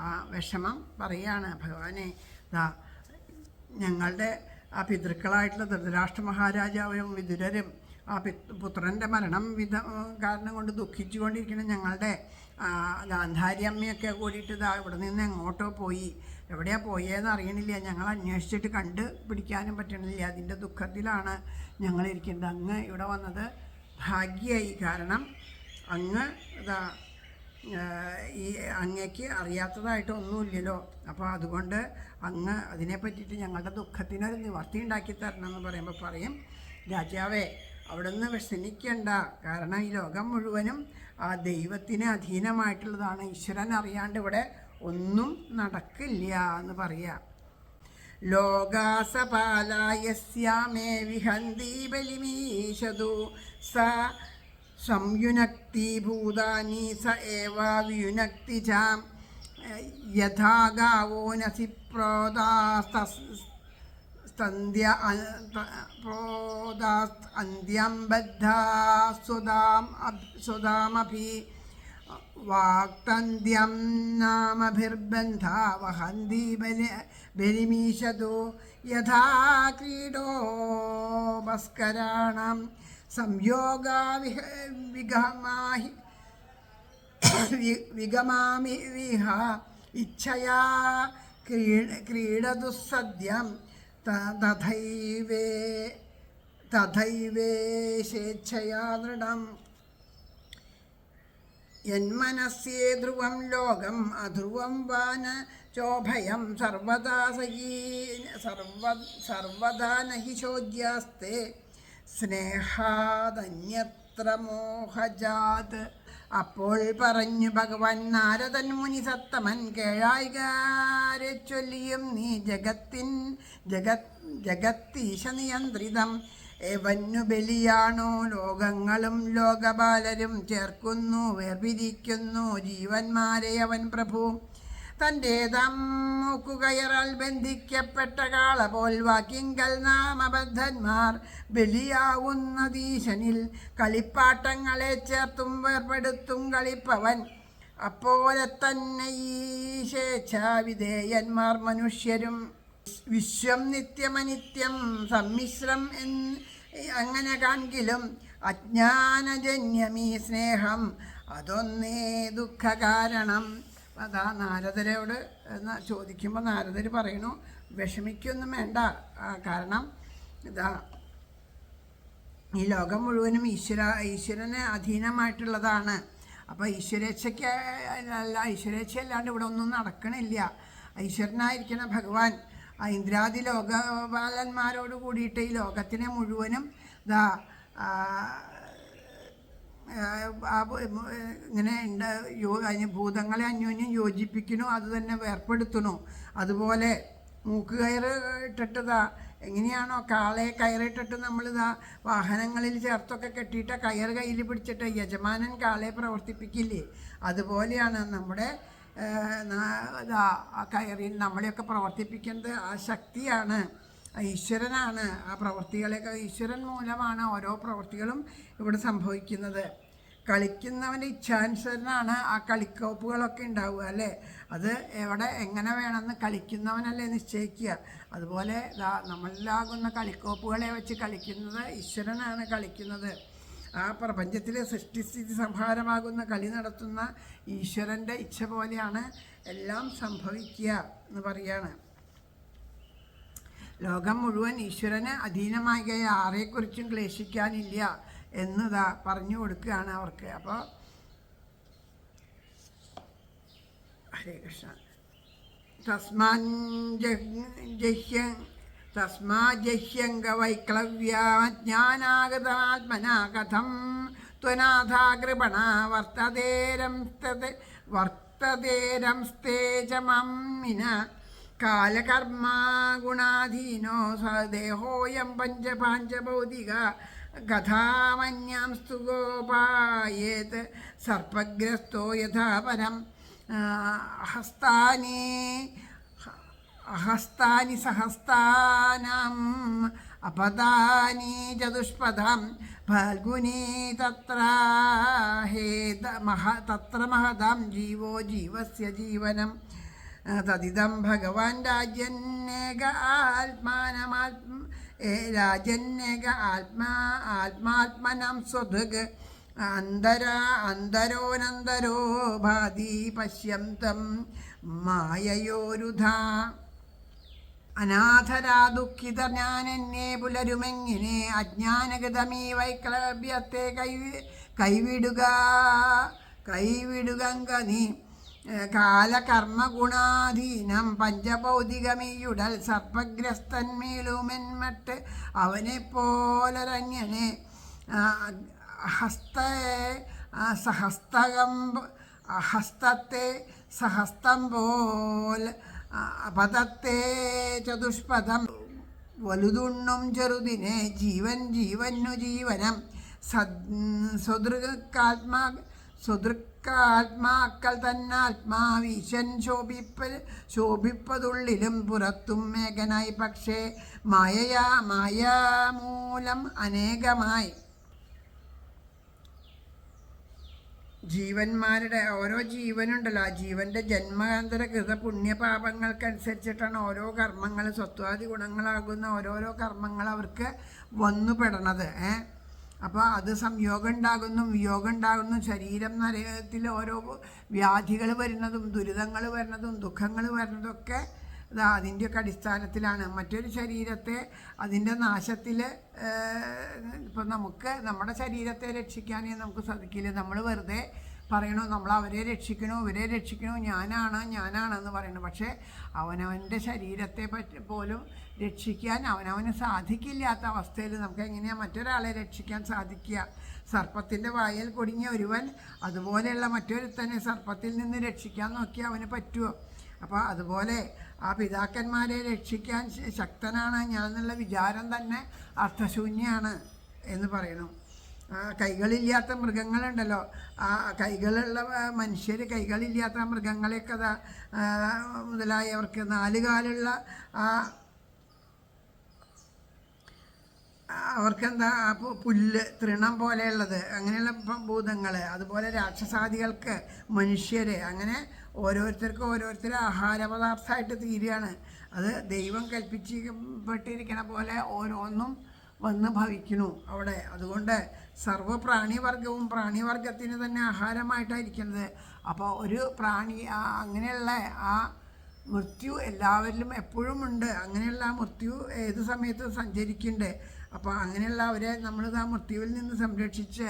ആ വിഷമം പറയാണ്, ഭഗവാനെ, ഞങ്ങളുടെ ആ പിതൃക്കളായിട്ടുള്ള ധൃതരാഷ്ട്ര മഹാരാജാവും വിതുരരും ആ പുത്രൻ്റെ മരണം കാരണം കൊണ്ട് ദുഃഖിച്ചുകൊണ്ടിരിക്കുന്ന ഞങ്ങളുടെ ഗാന്ധാരി അമ്മയൊക്കെ കൂടിയിട്ട് ഇവിടെ നിന്ന് എങ്ങോട്ടോ പോയി. എവിടെയാണ് പോയതെന്ന് അറിയണില്ല. ഞങ്ങൾ അന്വേഷിച്ചിട്ട് കണ്ട് പിടിക്കാനും പറ്റണില്ല. അതിൻ്റെ ദുഃഖത്തിലാണ് ഞങ്ങളിരിക്കുന്നത്. അങ്ങ് ഇവിടെ വന്നത് ഭാഗ്യമായി. കാരണം അങ്ങ് ഈ അങ്ങയ്ക്ക് അറിയാത്തതായിട്ടൊന്നുമില്ലല്ലോ. അപ്പോൾ അതുകൊണ്ട് അങ്ങ് അതിനെ പറ്റിയിട്ട് ഞങ്ങളുടെ ദുഃഖത്തിനൊരു നിവർത്തി ഉണ്ടാക്കി തരണം എന്ന് പറയുമ്പോൾ പറയും, രാജാവേ, അവിടെ നിന്ന് വ്യസനിക്കേണ്ട. കാരണം ഈ ലോകം മുഴുവനും ആ ദൈവത്തിന് അധീനമായിട്ടുള്ളതാണ്. ഈശ്വരൻ അറിയാണ്ട് ഇവിടെ ഒന്നും നടക്കില്ല എന്ന് പറയാം. ലോകാസപാലായസ്യാമേ വിഹന്തി ബലിമീശതു സ സംയുനക്തി ഭൂതാനി സ ഏവ വിയുനക്തി ച യഥാ ഗാവോ നസി അന്ത്യം ബദ്ധാ സ്വദാമഭി വാക്തന്ത്യം നാമഭിർബന്ധ വഹന്തി ബലിമീശതു യഥാ ക്രീഡോപസ്കരാണം സംയോഗാ വിഗമാമി വിഹ ഇച്ഛയാ ക്രീഡതു സദ്യം തഥൈവേശേച്ഛയാ ദൃഢം യന്മനസ്യേ ധ്രുവം ലോകം അധ്രുവം വാന ചോഭയം സർവദാ നഹി ചോദ്യാസ്തേ സ്നേഹാദന്യത്ര മോഹജാത്. അപ്പോൾ പറഞ്ഞു ഭഗവാൻ നാരദൻ മുനി സത്തമൻ, കേഴായികാരെ ചൊല്ലിയും നീ ജഗത്തീശ നിയന്ത്രിതം എവന്നു ബലിയാണോ ലോകങ്ങളും ലോകപാലരും ചേർക്കുന്നു വേർപിരിക്കുന്നു ജീവന്മാരെ അവൻ പ്രഭു. തൻ്റെ മൂക്കുകയറാൽ ബന്ധിക്കപ്പെട്ട കാള പോൽ വാക്കിങ്കൽ നാമബദ്ധന്മാർ ബലിയാവുന്നതീശനിൽ കളിപ്പാട്ടങ്ങളെ ചേർത്തും വേർപെടുത്തും കളിപ്പവൻ. അപ്പോലെ തന്നെ ഈ സ്വേച്ഛാവിധേയന്മാർ മനുഷ്യരും. വിശ്വം നിത്യമനിത്യം സമ്മിശ്രം അങ്ങനെ കാണിലും അജ്ഞാനജന്യമീ സ്നേഹം അതൊന്നേ ദുഃഖകാരണം. അതാ നാരദരോട് ചോദിക്കുമ്പോൾ നാരദർ പറയണു, വിഷമിക്കൊന്നും വേണ്ട. കാരണം ഈ ലോകം മുഴുവനും ഈശ്വരന് അധീനമായിട്ടുള്ളതാണ്. അപ്പോൾ ഈശ്വരേച്ഛ അല്ലാണ്ട് ഇവിടെ ഒന്നും നടക്കണില്ല. ഈശ്വരനായിരിക്കണ ഭഗവാൻ ഇന്ദ്രാദി ലോകപാലന്മാരോട് കൂടിയിട്ട് ഈ ലോകത്തിനെ മുഴുവനും ഇങ്ങനെ അതിന് ഭൂതങ്ങളെ അന്യോന്യം യോജിപ്പിക്കണു, അത് തന്നെ വേർപ്പെടുത്തണു. അതുപോലെ മൂക്ക് കയറ് ഇട്ടിട്ടതാ എങ്ങനെയാണോ കാളയെ കയറിട്ടിട്ട് നമ്മളിതാ വാഹനങ്ങളിൽ ചേർത്തൊക്കെ കെട്ടിയിട്ട് കയറ് കയ്യിൽ പിടിച്ചിട്ട് യജമാനൻ കാളയെ പ്രവർത്തിപ്പിക്കില്ലേ, അതുപോലെയാണ് നമ്മുടെ ആ കയറിൽ നമ്മളെയൊക്കെ പ്രവർത്തിപ്പിക്കുന്നത് ആ ശക്തിയാണ്. ഈശ്വരനാണ് ആ പ്രവൃത്തികളെയൊക്കെ, ഈശ്വരൻ മൂലമാണ് ഓരോ പ്രവൃത്തികളും ഇവിടെ സംഭവിക്കുന്നത്. കളിക്കുന്നവൻ്റെ ഇച്ഛാനുസരണമാണ് ആ കളിക്കോപ്പുകളൊക്കെ ഉണ്ടാവുക അല്ലേ. അത് എവിടെ എങ്ങനെ വേണമെന്ന് കളിക്കുന്നവനല്ലേ നിശ്ചയിക്കുക. അതുപോലെ നമ്മളിലാകുന്ന കളിക്കോപ്പുകളെ വെച്ച് കളിക്കുന്നത് ഈശ്വരനാണ് കളിക്കുന്നത്. ആ പ്രപഞ്ചത്തിലെ സൃഷ്ടിസ്ഥിതി സംഹാരമാകുന്ന കളി നടത്തുന്ന ഈശ്വരൻ്റെ ഇച്ഛ പോലെയാണ് എല്ലാം സംഭവിക്കുക എന്ന് പറയാണ്. ലോകം മുഴുവൻ ഈശ്വരന് അധീനമായ ആരെക്കുറിച്ചും ക്ലേശിക്കാനില്ല എന്നതാ പറഞ്ഞു കൊടുക്കുകയാണ് അവർക്ക്. അപ്പോൾ ഹരേ കൃഷ്ണ. തസ്മാജഹ്യംഗവൈക്ലവ്യാജ്ഞാനാഗതാത്മന കഥം ത്വനാഥാകൃപണ വർത്തതേരംസ്തേജമമ്മിന കാലകർമ്മ ഗുണാധീനോ സദേഹോയം പഞ്ചഭൗതിക കഥാമന്യാംസ്തു ഗോപായേത് സർപ്പഗ്രസ്തോ യഥാ പരം അഹസ്താനി സഹസ്താനം അപദാനി ചതുഷ്പദം ഫാൽഗുനി തത്ര മഹദം ജീവോ ജീവസ്യ ജീവനം തദിദം ഭഗവാൻ രാജന്നേക ആത്മാത്മനം സ്വധൃഗ് അന്തരോനന്തരോ ഭാതി പശ്യന്തം മായയോരുധാ അനാഥരാ ദുഃഖിതർ ഞാനെന്നെ പുലരുമെങ്ങിനെ അജ്ഞാനഗതമീ വൈക്ലവ്യത്തെ കൈവിടുക നീ കാലകർമ്മഗുണാധീനം പഞ്ചഭൗതികമീയുടൽ സർപ്പഗ്രസ്തന്മേലുമെന്മട്ട് അവനെപ്പോലരന്യനെ ഹസ്തത്തെ സഹസ്തം പോൽ പദത്തെ ചതുഷ്പദം വലുതുണ്ണും ചെറുതിനെ ജീവന്നു ജീവനം സ്വദൃക്കാത്മാക്കൾ തന്നാത്മാവീശൻ ശോഭിപ്പതുള്ളിലും പുറത്തും മേഘനായി. പക്ഷേ മായാമൂലം അനേകമായി ജീവന്മാരുടെ ഓരോ ജീവനുണ്ടല്ലോ, ആ ജീവൻ്റെ ജന്മാന്തര കൃത പുണ്യപാപങ്ങൾക്കനുസരിച്ചിട്ടാണ് ഓരോ കർമ്മങ്ങൾ, സ്വത്വാദി ഗുണങ്ങളാകുന്ന ഓരോരോ കർമ്മങ്ങൾ അവർക്ക് വന്നുപെടണത്. അപ്പോൾ അത് സംയോഗം ഉണ്ടാകുന്നു, വിയോഗം ഉണ്ടാകുന്നു. ശരീരം നരകത്തിൽ ഓരോ വ്യാധികൾ വരുന്നതും ദുരിതങ്ങൾ വരുന്നതും ദുഃഖങ്ങൾ വരുന്നതൊക്കെ അതിൻ്റെയൊക്കെ അടിസ്ഥാനത്തിലാണ്. മറ്റൊരു ശരീരത്തെ അതിൻ്റെ നാശത്തിൽ ഇപ്പം നമ്മുടെ ശരീരത്തെ രക്ഷിക്കാനേ നമുക്ക് സാധിക്കില്ല. നമ്മൾ വെറുതെ പറയണു നമ്മൾ അവരെ രക്ഷിക്കണു ഇവരെ രക്ഷിക്കണു, ഞാനാണെന്ന് പറയണു. പക്ഷേ അവനവൻ്റെ ശരീരത്തെ പോലും രക്ഷിക്കാൻ അവനവന് സാധിക്കില്ലാത്ത അവസ്ഥയിൽ നമുക്ക് എങ്ങനെയാണ് മറ്റൊരാളെ രക്ഷിക്കാൻ സാധിക്കുക? സർപ്പത്തിൻ്റെ വായിൽ കുടുങ്ങിയ ഒരുവൻ അതുപോലെയുള്ള മറ്റൊരുത്തനെ സർപ്പത്തിൽ നിന്ന് രക്ഷിക്കാൻ നോക്കിയാൽ അവന് പറ്റുമോ? അപ്പോൾ അതുപോലെ ആ പിതാക്കന്മാരെ രക്ഷിക്കാൻ ശക്തനാണ് ഞാൻ എന്നുള്ള വിചാരം തന്നെ അർത്ഥശൂന്യമാണ് എന്ന് പറയുന്നു. കൈകളില്ലാത്ത മൃഗങ്ങളുണ്ടല്ലോ, ആ കൈകളുള്ള മനുഷ്യർ കൈകളില്ലാത്ത മൃഗങ്ങളെയൊക്കെ മുതലായവർക്ക് നാലുകാലുള്ള അവർക്കെന്താ പുല്ല് തൃണം പോലെയുള്ളത് അങ്ങനെയുള്ള ഭൂതങ്ങൾ, അതുപോലെ രാക്ഷസാദികൾക്ക് മനുഷ്യർ, അങ്ങനെ ഓരോരുത്തർ ആഹാരപദാർത്ഥമായിട്ട് തീരുകയാണ്. അത് ദൈവം കൽപ്പിച്ചിരിക്കണ പോലെ ഓരോന്നും വന്ന് ഭവിക്കുന്നു അവിടെ. അതുകൊണ്ട് സർവ്വപ്രാണിവർഗവും പ്രാണിവർഗത്തിന് തന്നെ ആഹാരമായിട്ടായിരിക്കുന്നത്. അപ്പോൾ ഒരു പ്രാണി അങ്ങനെയുള്ള ആ മൃത്യു എല്ലാവരിലും എപ്പോഴും ഉണ്ട്. അങ്ങനെയുള്ള ആ മൃത്യു ഏത് സമയത്തും സഞ്ചരിക്കുന്നുണ്ട്. അപ്പോൾ അങ്ങനെയുള്ള അവരെ നമ്മളിത് ആ മൃത്യുവിൽ നിന്ന് സംരക്ഷിച്ച്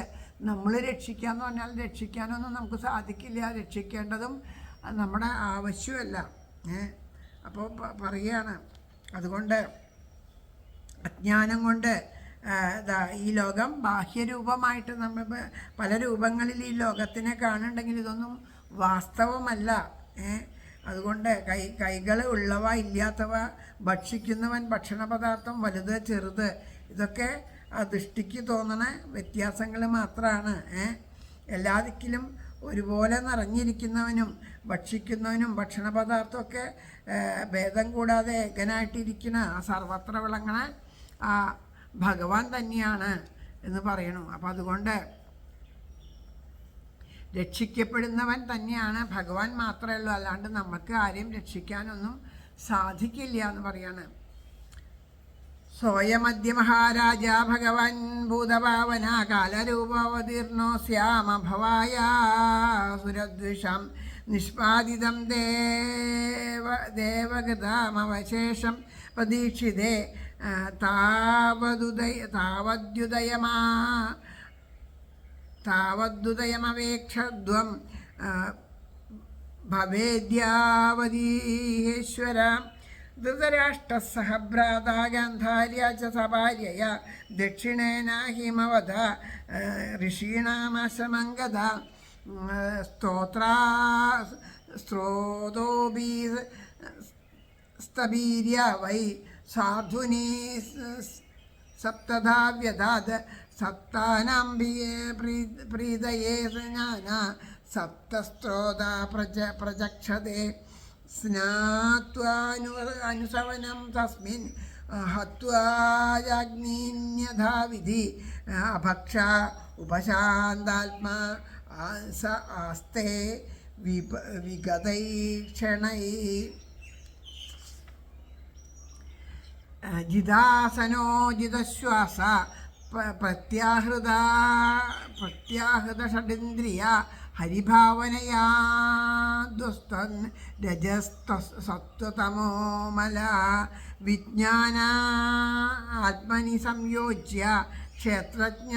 നമ്മൾ രക്ഷിക്കാമെന്ന് പറഞ്ഞാൽ രക്ഷിക്കാനൊന്നും നമുക്ക് സാധിക്കില്ല. രക്ഷിക്കേണ്ടതും നമ്മുടെ ആവശ്യമല്ല. അപ്പോൾ പറയുകയാണ്, അതുകൊണ്ട് അജ്ഞാനം കൊണ്ട് ഈ ലോകം ബാഹ്യരൂപമായിട്ട് നമ്മൾ പല രൂപങ്ങളിൽ ഈ ലോകത്തിനെ കാണുന്നുണ്ടെങ്കിൽ ഇതൊന്നും വാസ്തവമല്ല. അതുകൊണ്ട് കൈകൾ ഉള്ളവ ഇല്ലാത്തവ, ഭക്ഷിക്കുന്നവൻ ഭക്ഷണ പദാർത്ഥം വലുത് ചെറുത്, ഇതൊക്കെ ദൃഷ്ടിക്ക് തോന്നണ വ്യത്യാസങ്ങൾ മാത്രമാണ്. എല്ലാ ദിക്കിലും ഒരുപോലെ നിറഞ്ഞിരിക്കുന്നവനും ഭക്ഷിക്കുന്നവനും ഭക്ഷണ പദാർത്ഥമൊക്കെ ഭേദം കൂടാതെ ഏകനായിട്ടിരിക്കുന്ന ആ സർവത്ര വിളങ്ങണ ആ ഭഗവാൻ തന്നെയാണ് എന്ന് പറയണു. അപ്പം അതുകൊണ്ട് രക്ഷിക്കപ്പെടുന്നവൻ തന്നെയാണ് ഭഗവാൻ മാത്രമേ ഉള്ളൂ, അല്ലാണ്ട് നമുക്ക് ആരെയും രക്ഷിക്കാനൊന്നും സാധിക്കില്ല എന്ന് പറയാണ്. സോയമദ്യ മഹാരാജ ഭഗവാൻ ഭൂതഭാവന കാലരൂപാവതീർണോ ശ്യാമഭവായ സുരദ്വിഷം നിഷ്പാദിതം ദേവഗതാമവശേഷം പ്രതീക്ഷിതേ താവദ്യുദയമവേക്ഷദ്വം ഭവേദ്യാവതീശ്വര ധൃതരാഷ്ട്രസഹ ഭ്രാതാ ഗാന്ധാര്യ ച സഭാര്യയ ദക്ഷിണേന ഹിമവത ഋഷീണാമാശ്രമംഗത സ്ത്രോതോബീ സ്തബീര്യ വൈ സാധുനീ സപ്തധാ വ്യദാത് സപ്താനാം പ്രീതയേ ജ്ഞാന സപ്തസ്ത്രോത പ്രജക്ഷതേ സ്നാത്വാനുസവനം തസ്മിൻ ഹത്വാഗ്നിന്യഥാ വിധി അഭക്ഷ ഉപശാന്താത്മാ ആസ്തേ വിഗതൈക്ഷണൈ ജിതാസനോ ജിതശ്വാസ പ്രത്യാഹൃത ഷഡിന്ദ്രിയ ഹരിഭാവനയാ ദ്വസ്തൻ രജസ്സത്വതമോമല വിജ്ഞാന ആത്മനി സംയോജ്യ ക്ഷേത്രജ്ഞ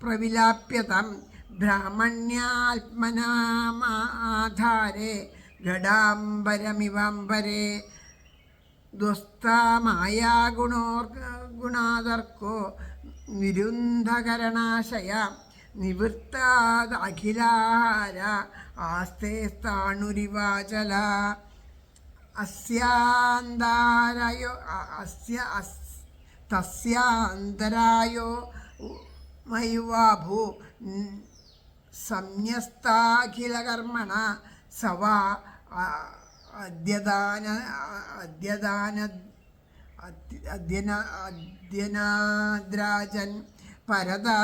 പ്രവിലാപ്യതം ബ്രാഹ്മണ്യാത്മനാമാധാരേ ഘടാംബരമിവാംബരേ ഗുണാദർക്കോ നിരുന്ധകരണാശയ നിവൃത്താദഖിലാഹാര ആസ്തേ സ്ഥാണുരിവാചല തസ്യാന്തരായോ മയുവാഭൂ സംന്യസ്താഖിലകർമ്മണ സവാ അദ്യനാദ്രാജൻ പരദാ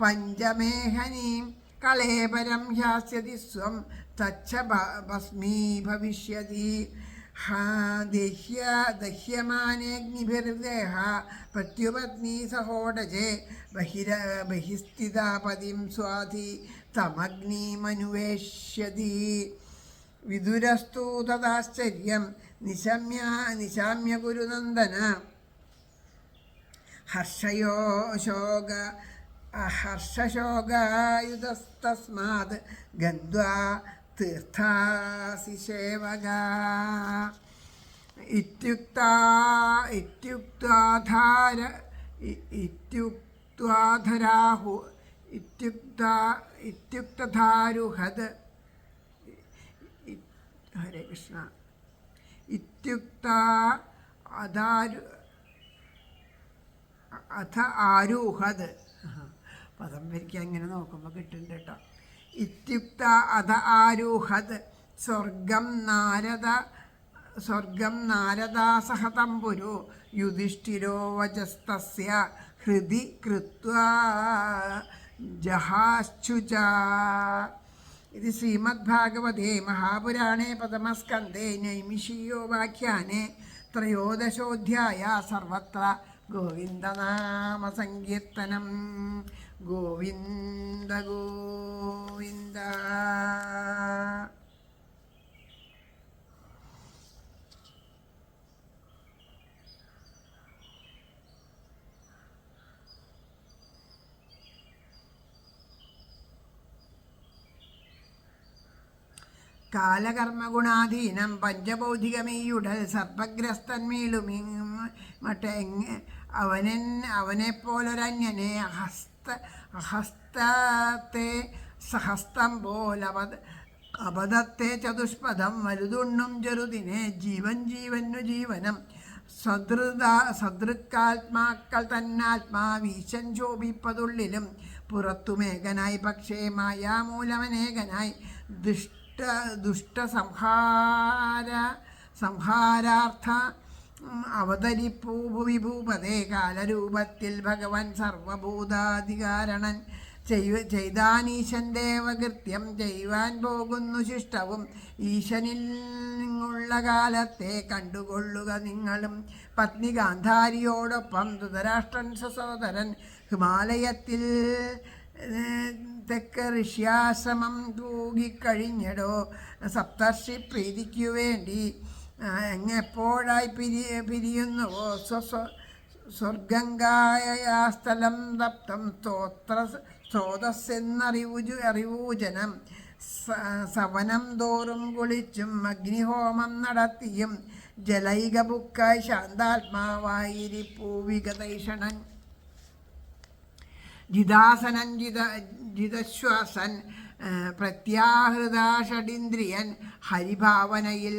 പഞ്ചമേഹനീം കളേപരം ഹാസ്യതി സ്വം തച്ഛ ഭസ്മീഭവിഷ്യതി ദഹ്യമാനേഗ്നിഭിർദേഹ പ്രത്യുപത്നീ സഹോടജേ ബഹിസ്ഥിതാപതിം സ്വാധി തമഗ്നിമനുവേശ്യതി വിദുരസ്തു തദാശ്ചര്യം നിശമ്യ ഗുരുനന്ദന ഹർഷശോകായുധസ്തസ്മാത് ഗന്ധ്വാ തീർത്ഥാസി സേവക ഇത്യുക്തധാരുഹത് ഹരേ കൃഷ്ണ അഥ ആരൂഹത് പദം വരിക്കാൻ ഇങ്ങനെ നോക്കുമ്പോൾ കിട്ടുന്നുണ്ട് കേട്ടോ. ഇത്യുക്ത അഥ ആരൂഹത് സ്വർഗം നാരദാസഹ തമ്പുരു യുധിഷ്ഠിരോ വചസ്തസ്യ ഹൃദി കൃത്വാ ജഹാശ്ചുച. ഇത് ശ്രീമദ്ഭാഗവതേ മഹാപുരാണേ പ്രഥമസ്കന്ധേ നൈമിഷീയോപാഖ്യാനെ ത്രയോദശോധ്യായ. സർവത്ര ഗോവിന്ദനാമസങ്കീർത്തനം. ഗോവിന്ദ ഗോവിന്ദ. കാലകർമ്മഗുണാധീനം പഞ്ചബൗദ്ധികമീയുടൽ സർപ്പഗ്രസ്തന്മീളുമീ മറ്റേ അവനെപ്പോലൊരന്യനെ അഹസ്തത്തെ സഹസ്തം അബദ്ധത്തെ ചതുഷ്പദം വലുതുണ്ണും ചെറുതിനെ ജീവൻ ജീവനു ജീവനം സദൃക്കാത്മാക്കൾ തന്നാത്മാവീശൻ ശോഭിപ്പതുള്ളിലും പുറത്തുമേകനായി പക്ഷേ മായാമൂലമനേകനായി സംഹാരാർത്ഥ അവതരിപ്പൂ ഭൂപതേ കാലരൂപത്തിൽ ഭഗവൻ സർവഭൂതാധികാരണൻ ചെയ്താനീശൻ ദേവകൃത്യം ചെയ്യുവാൻ പോകുന്നു ശിഷ്ടവും ഈശനിൽ നിന്നുള്ള കാലത്തെ കണ്ടുകൊള്ളുക നിങ്ങളും. പത്നി ഗാന്ധാരിയോടൊപ്പം ധൃതരാഷ്ട്രൻ സഹോദരൻ ഹിമാലയത്തിൽ തെക്ക് ഋഷ്യാശ്രമം തൂകിക്കഴിഞ്ഞടോ സപ്തർഷി പ്രീതിക്കു വേണ്ടി എങ്ങെപ്പോഴായി പിരിയുന്നുവോ സ്വർഗംഗായസ്ഥലം തപ്തം സ്രോതസ്സെന്നറിവൂജനം സവനം തോറും കുളിച്ചും അഗ്നിഹോമം നടത്തിയും ജലൈകബുക്കായി ശാന്താത്മാവായിരിപ്പൂ വിഗതൈഷണൻ ജിതാസനൻ ജിതശ്വാസൻ പ്രത്യാഹൃതാഷഡിന്ദ്രിയൻ ഹരിഭാവനയിൽ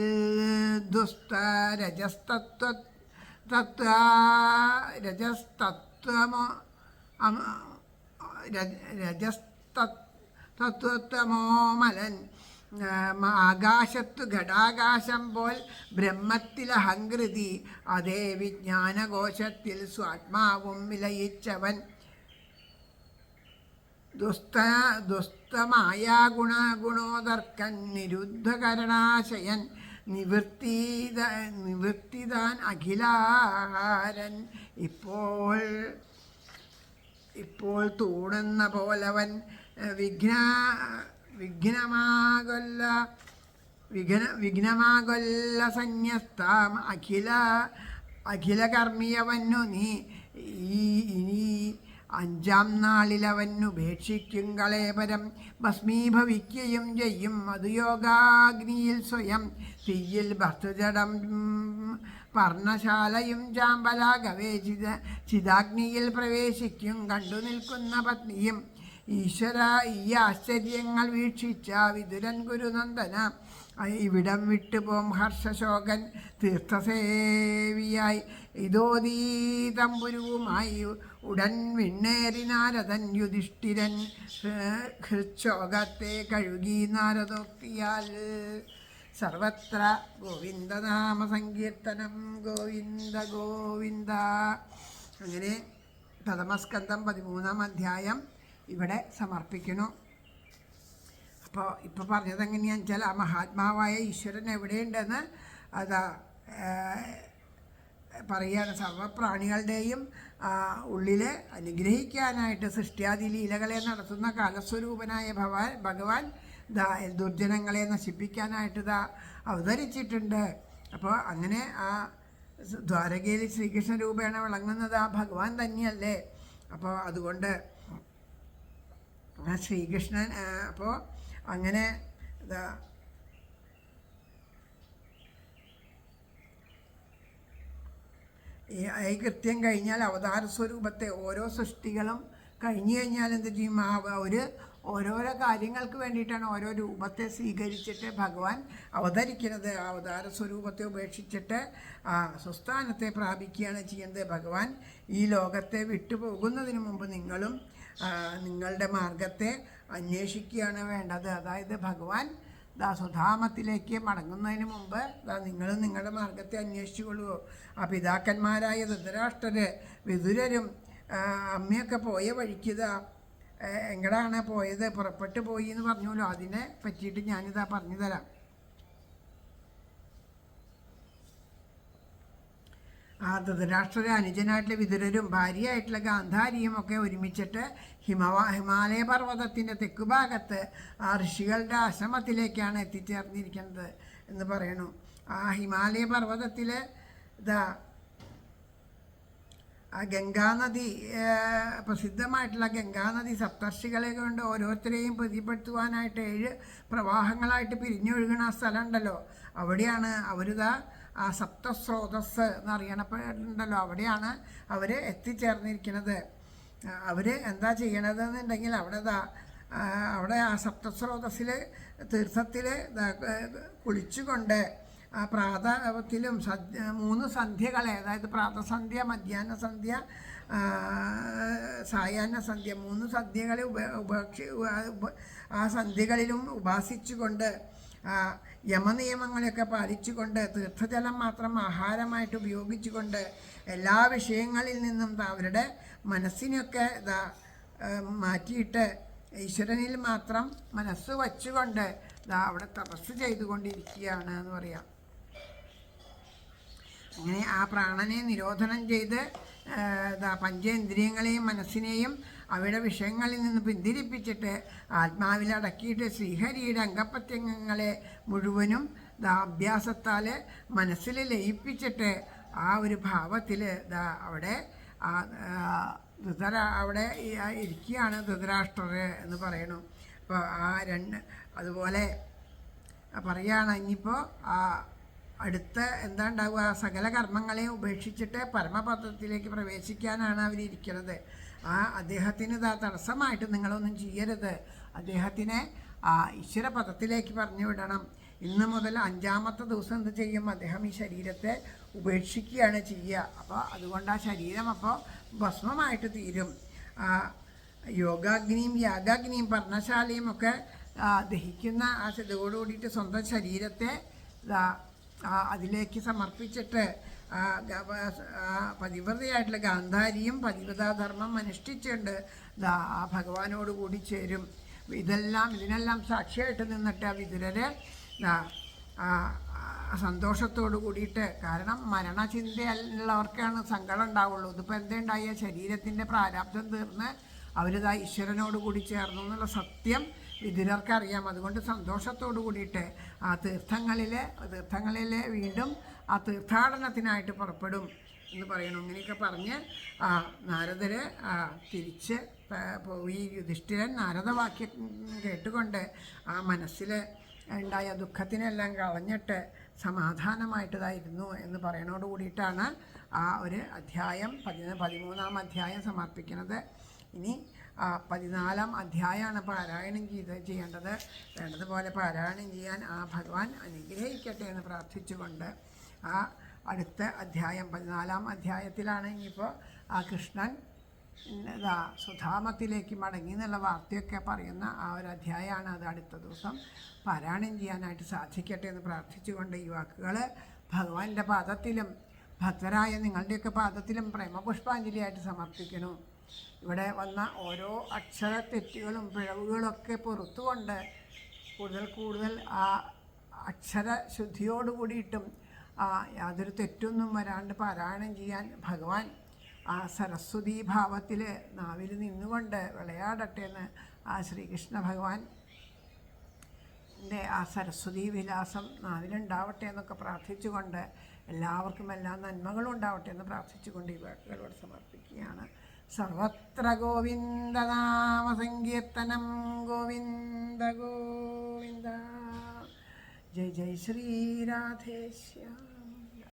രജസ്തത്വമോമലൻ ആകാശത്തു ഘടാകാശം പോൽ ബ്രഹ്മത്തിലഹങ്കൃതി അതേ വിജ്ഞാനകോശത്തിൽ സ്വാത്മാവും വിലയിച്ചവൻ ദുസ്തമായ ഗുണോദർക്കൻ നിരുദ്ധകരണാശയൻ നിവൃത്തിതാൻ അഖിലാഹാരൻ ഇപ്പോൾ തൂണെന്ന പോലവൻ വിഘ്നമാകൊല്ല സന്യസ്താം അഖിലകർമ്മിയവന്നു നീ ഇനി അഞ്ചാം നാളിലവനുപേക്ഷിക്കും കളേപരം ഭസ്മീഭവിക്കുകയും ചെയ്യും. മധുയോഗാഗ്നിയിൽ സ്വയം തീയിൽ ഭക്തജടം പർണശാലയും ചാമ്പലാകവേ ചിതാഗ്നിയിൽ പ്രവേശിക്കും കണ്ടു നിൽക്കുന്ന പത്നിയും. ഈശ്വര, ഈ ആശ്ചര്യങ്ങൾ വീക്ഷിച്ച വിതുരൻ ഗുരുനന്ദന ഇവിടം വിട്ടുപോം ഹർഷശോകൻ തീർത്ഥസേവിയായി ഇതോദീ തമ്പുരുവുമായി ഉടൻ വിണ്ണേറി നാരദൻ യുധിഷ്ഠിരൻ ഹൃശോകത്തെ കഴുകി നാരദോക്തിയാൽ. സർവത്ര ഗോവിന്ദനാമ സങ്കീർത്തനം ഗോവിന്ദ ഗോവിന്ദ. അങ്ങനെ പ്രഥമസ്കന്ധം 13-ാം അധ്യായം ഇവിടെ സമർപ്പിക്കുന്നു. അപ്പോൾ ഇപ്പോൾ പറഞ്ഞത് എങ്ങനെയാണെന്ന് വെച്ചാൽ ആ മഹാത്മാവായ ഈശ്വരൻ എവിടെയുണ്ടെന്ന് അതാ പറയുകയാണ്. സർവപ്രാണികളുടെയും ഉള്ളിൽ അനുഗ്രഹിക്കാനായിട്ട് സൃഷ്ടിയാദി ലീലകളെ നടത്തുന്ന കാലസ്വരൂപനായ ഭഗവാൻ ദുർജനങ്ങളെ നശിപ്പിക്കാനായിട്ട് അവതരിച്ചിട്ടുണ്ട്. അപ്പോൾ അങ്ങനെ ആ ദ്വാരകയിൽ ശ്രീകൃഷ്ണ രൂപേണ വിളങ്ങുന്നത് ആ ഭഗവാൻ തന്നെയല്ലേ. അപ്പോൾ അതുകൊണ്ട് ശ്രീകൃഷ്ണൻ അപ്പോൾ അങ്ങനെ ഈ കൃത്യം കഴിഞ്ഞാൽ അവതാര സ്വരൂപത്തെ ഓരോ സൃഷ്ടികളും കഴിഞ്ഞു കഴിഞ്ഞാൽ എന്ത് ചെയ്യും? ഓരോരോ കാര്യങ്ങൾക്ക് വേണ്ടിയിട്ടാണ് ഓരോ രൂപത്തെ സ്വീകരിച്ചിട്ട് ഭഗവാൻ അവതരിക്കുന്നത്. അവതാര സ്വരൂപത്തെ ഉപേക്ഷിച്ചിട്ട് സ്വസ്ഥാനത്തെ പ്രാപിക്കുകയാണ് ചെയ്യുന്നത്. ഭഗവാൻ ഈ ലോകത്തെ വിട്ടുപോകുന്നതിന് മുമ്പ് നിങ്ങളും നിങ്ങളുടെ മാർഗത്തെ അന്വേഷിക്കുകയാണ് വേണ്ടത്. അതായത് ഭഗവാൻ സ്വധാമത്തിലേക്ക് മടങ്ങുന്നതിന് മുമ്പ് നിങ്ങളും നിങ്ങളുടെ മാർഗത്തെ അന്വേഷിച്ചു കൊള്ളുമോ. ആ പിതാക്കന്മാരായ ധൃതരാഷ്ട്രര് വിതുരരും അമ്മയൊക്കെ പോയ വഴിക്ക് എങ്ങടാണ് പോയത്, പുറപ്പെട്ടു പോയി എന്ന് പറഞ്ഞല്ലോ. അതിനെ പറ്റിയിട്ട് ഞാനിതാ പറഞ്ഞു തരാം. ആ ധൃതരാഷ്ട്ര അനുജനായിട്ടുള്ള വിതുരരും ഭാര്യയായിട്ടുള്ള ഗാന്ധാരിയും ഒക്കെ ഒരുമിച്ചിട്ട് ഹിമാലയ പർവ്വതത്തിൻ്റെ തെക്കുഭാഗത്ത് ആ ഋഷികളുടെ ആശ്രമത്തിലേക്കാണ് എത്തിച്ചേർന്നിരിക്കുന്നത് എന്ന് പറയണു. ആ ഹിമാലയ പർവ്വതത്തിൽ ആ ഗംഗാനദി, പ്രസിദ്ധമായിട്ടുള്ള ഗംഗാനദി സപ്തർഷികളെ കൊണ്ട് ഓരോരുത്തരെയും പ്രീതിപ്പെടുത്തുവാനായിട്ട് 7 പ്രവാഹങ്ങളായിട്ട് പിരിഞ്ഞൊഴുകുന്ന ആ സ്ഥലം ഉണ്ടല്ലോ. അവിടെയാണ് ആ സപ്തസ്രോതസ് എന്നറിയണപ്പെടുന്നുണ്ടല്ലോ, അവിടെയാണ് അവർ എത്തിച്ചേർന്നിരിക്കുന്നത്. അവർ എന്താ ചെയ്യണതെന്നുണ്ടെങ്കിൽ അവിടെ ആ സപ്തസ്രോതസ്സിൽ തീർത്ഥത്തിൽ കുളിച്ചുകൊണ്ട് പ്രാതത്തിലും 3 സന്ധ്യകളെ, അതായത് പ്രാതസന്ധ്യ, മധ്യാഹ്ന സന്ധ്യ, സായാഹ്ന സന്ധ്യ, 3 സന്ധ്യകളെ ആ സന്ധ്യകളിലും ഉപാസിച്ചുകൊണ്ട് യമനിയമങ്ങളെയൊക്കെ പാലിച്ചുകൊണ്ട് തീർത്ഥജലം മാത്രം ആഹാരമായിട്ട് ഉപയോഗിച്ചുകൊണ്ട് എല്ലാ വിഷയങ്ങളിൽ നിന്നും അവരുടെ മനസ്സിനൊക്കെ മാറ്റിയിട്ട് ഈശ്വരനിൽ മാത്രം മനസ്സ് വച്ചുകൊണ്ട് അവിടെ തപസ് ചെയ്തുകൊണ്ടിരിക്കുകയാണ് എന്ന് പറയാം. അങ്ങനെ ആ പ്രാണനെ നിരോധനം ചെയ്ത് പഞ്ചേന്ദ്രിയങ്ങളെയും മനസ്സിനെയും അവയുടെ വിഷയങ്ങളിൽ നിന്ന് പിന്തിരിപ്പിച്ചിട്ട് ആത്മാവിലടക്കിയിട്ട് ശ്രീഹരിയുടെ അംഗപ്രത്യംഗങ്ങളെ മുഴുവനും അഭ്യാസത്താൽ മനസ്സിൽ ലയിപ്പിച്ചിട്ട് ആ ഒരു ഭാവത്തിൽ അവിടെ അവിടെ ഇരിക്കുകയാണ് ധൃതരാഷ്ട്രർ എന്ന് പറയണു. അപ്പോൾ അതുപോലെ പറയുകയാണ്, ഇനിയിപ്പോൾ അടുത്ത എന്താ ഉണ്ടാവുക, സകല കർമ്മങ്ങളെയും ഉപേക്ഷിച്ചിട്ട് പരമപദത്തിലേക്ക് പ്രവേശിക്കാനാണ് അവരിയ്ക്കുന്നത്. അദ്ദേഹത്തിന് തടസ്സമായിട്ട് നിങ്ങളൊന്നും ചെയ്യരുത്, അദ്ദേഹത്തിനെ ഈശ്വരപദത്തിലേക്ക് പറഞ്ഞു വിടണം. ഇന്ന് മുതൽ 5-ാമത്തെ ദിവസം എന്ത് ചെയ്യും, അദ്ദേഹം ഈ ശരീരത്തെ ഉപേക്ഷിക്കുകയാണ് ചെയ്യുക. അപ്പോൾ അതുകൊണ്ട് ആ ശരീരം അപ്പോൾ ഭസ്മമായിട്ട് തീരും. യോഗാഗ്നിയും യാഗാഗ്നിയും പർണശാലയും ഒക്കെ ദഹിക്കുന്ന ആ ഇതോടുകൂടിയിട്ട് സ്വന്തം ശരീരത്തെ അതിലേക്ക് സമർപ്പിച്ചിട്ട് പതിവ്രതയായിട്ടുള്ള ഗാന്ധാരിയും പതിവ്രതാധർമ്മം അനുഷ്ഠിച്ചുകൊണ്ട് ആ ഭഗവാനോട് കൂടി ചേരും. ഇതിനെല്ലാം സാക്ഷിയായിട്ട് നിന്നിട്ട് ആ വിതുരരെ സന്തോഷത്തോടു കൂടിയിട്ട്, കാരണം മരണചിന്തയുള്ളവർക്കാണ് സങ്കടം ഉണ്ടാവുള്ളൂ. ഇതിപ്പോൾ എന്തുണ്ടായ ശരീരത്തിൻ്റെ പ്രാരാബ്ദം തീർന്ന് അവരിതാ ഈശ്വരനോട് കൂടി ചേർന്നു എന്നുള്ള സത്യം വിതുരർക്കറിയാം. അതുകൊണ്ട് സന്തോഷത്തോടു കൂടിയിട്ട് ആ തീർത്ഥങ്ങളിലെ വീണ്ടും ആ തീർത്ഥാടനത്തിനായിട്ട് പുറപ്പെടും എന്ന് പറയണം. ഇങ്ങനെയൊക്കെ പറഞ്ഞ് നാരദർ തിരിച്ച് പോയി. യുധിഷ്ഠിരൻ നാരദവാക്യം കേട്ടുകൊണ്ട് ആ മനസ്സിൽ ഉണ്ടായ ദുഃഖത്തിനെല്ലാം കളഞ്ഞിട്ട് സമാധാനമായിട്ടതായിരുന്നു എന്ന് പറയണോട് കൂടിയിട്ടാണ് ആ ഒരു അധ്യായം 13-ാം അധ്യായം സമർപ്പിക്കുന്നത്. ഇനി 14-ാം അധ്യായമാണ് പാരായണം ചെയ്യേണ്ടത്. വേണ്ടതുപോലെ പാരായണം ചെയ്യാൻ ആ ഭഗവാൻ അനുഗ്രഹിക്കട്ടെ എന്ന് പ്രാർത്ഥിച്ചുകൊണ്ട് ആ അടുത്ത അധ്യായം 14-ാം അധ്യായത്തിലാണ് ഇനിയിപ്പോൾ ആ കൃഷ്ണൻ സുധാമത്തിലേക്ക് മടങ്ങി എന്നുള്ള വാർത്തയൊക്കെ പറയുന്ന ആ ഒരു അധ്യായമാണ്. അത് അടുത്ത ദിവസം പാരായണം ചെയ്യാനായിട്ട് സാധിക്കട്ടെ എന്ന് പ്രാർത്ഥിച്ചുകൊണ്ട് ഈ വാക്കുകൾ ഭഗവാന്റെ പാദത്തിലും ഭക്തരായ നിങ്ങളുടെയൊക്കെ പാദത്തിലും പ്രേമപുഷ്പാഞ്ജലിയായിട്ട് സമർപ്പിക്കുന്നു. ഇവിടെ വന്ന ഓരോ അക്ഷര തെറ്റുകളും പിഴവുകളൊക്കെ പുറത്തുകൊണ്ട് കൂടുതൽ ആ അക്ഷരശുദ്ധിയോട് കൂടിയിട്ടും യാതൊരു തെറ്റൊന്നും വരാണ്ട് പാരായണം ചെയ്യാൻ ഭഗവാൻ ആ സരസ്വതീ ഭാവത്തിൽ നാവിൽ നിന്നുകൊണ്ട് വിളയാടട്ടെ എന്ന് ആ ശ്രീകൃഷ്ണ ഭഗവാൻ്റെ ആ സരസ്വതീ വിലാസം നാവിലുണ്ടാവട്ടെ എന്നൊക്കെ പ്രാർത്ഥിച്ചുകൊണ്ട് എല്ലാവർക്കും എല്ലാ നന്മകളും ഉണ്ടാവട്ടെ എന്ന് പ്രാർത്ഥിച്ചുകൊണ്ട് ഈ വാക്കുകളോട് സമർപ്പിക്കുകയാണ്. സർവത്ര ഗോവിന്ദനാമ സങ്കീർത്തനം ഗോവിന്ദ ഗോവിന്ദ. ജയ ജയ ശ്രീരാധേശ്യാം.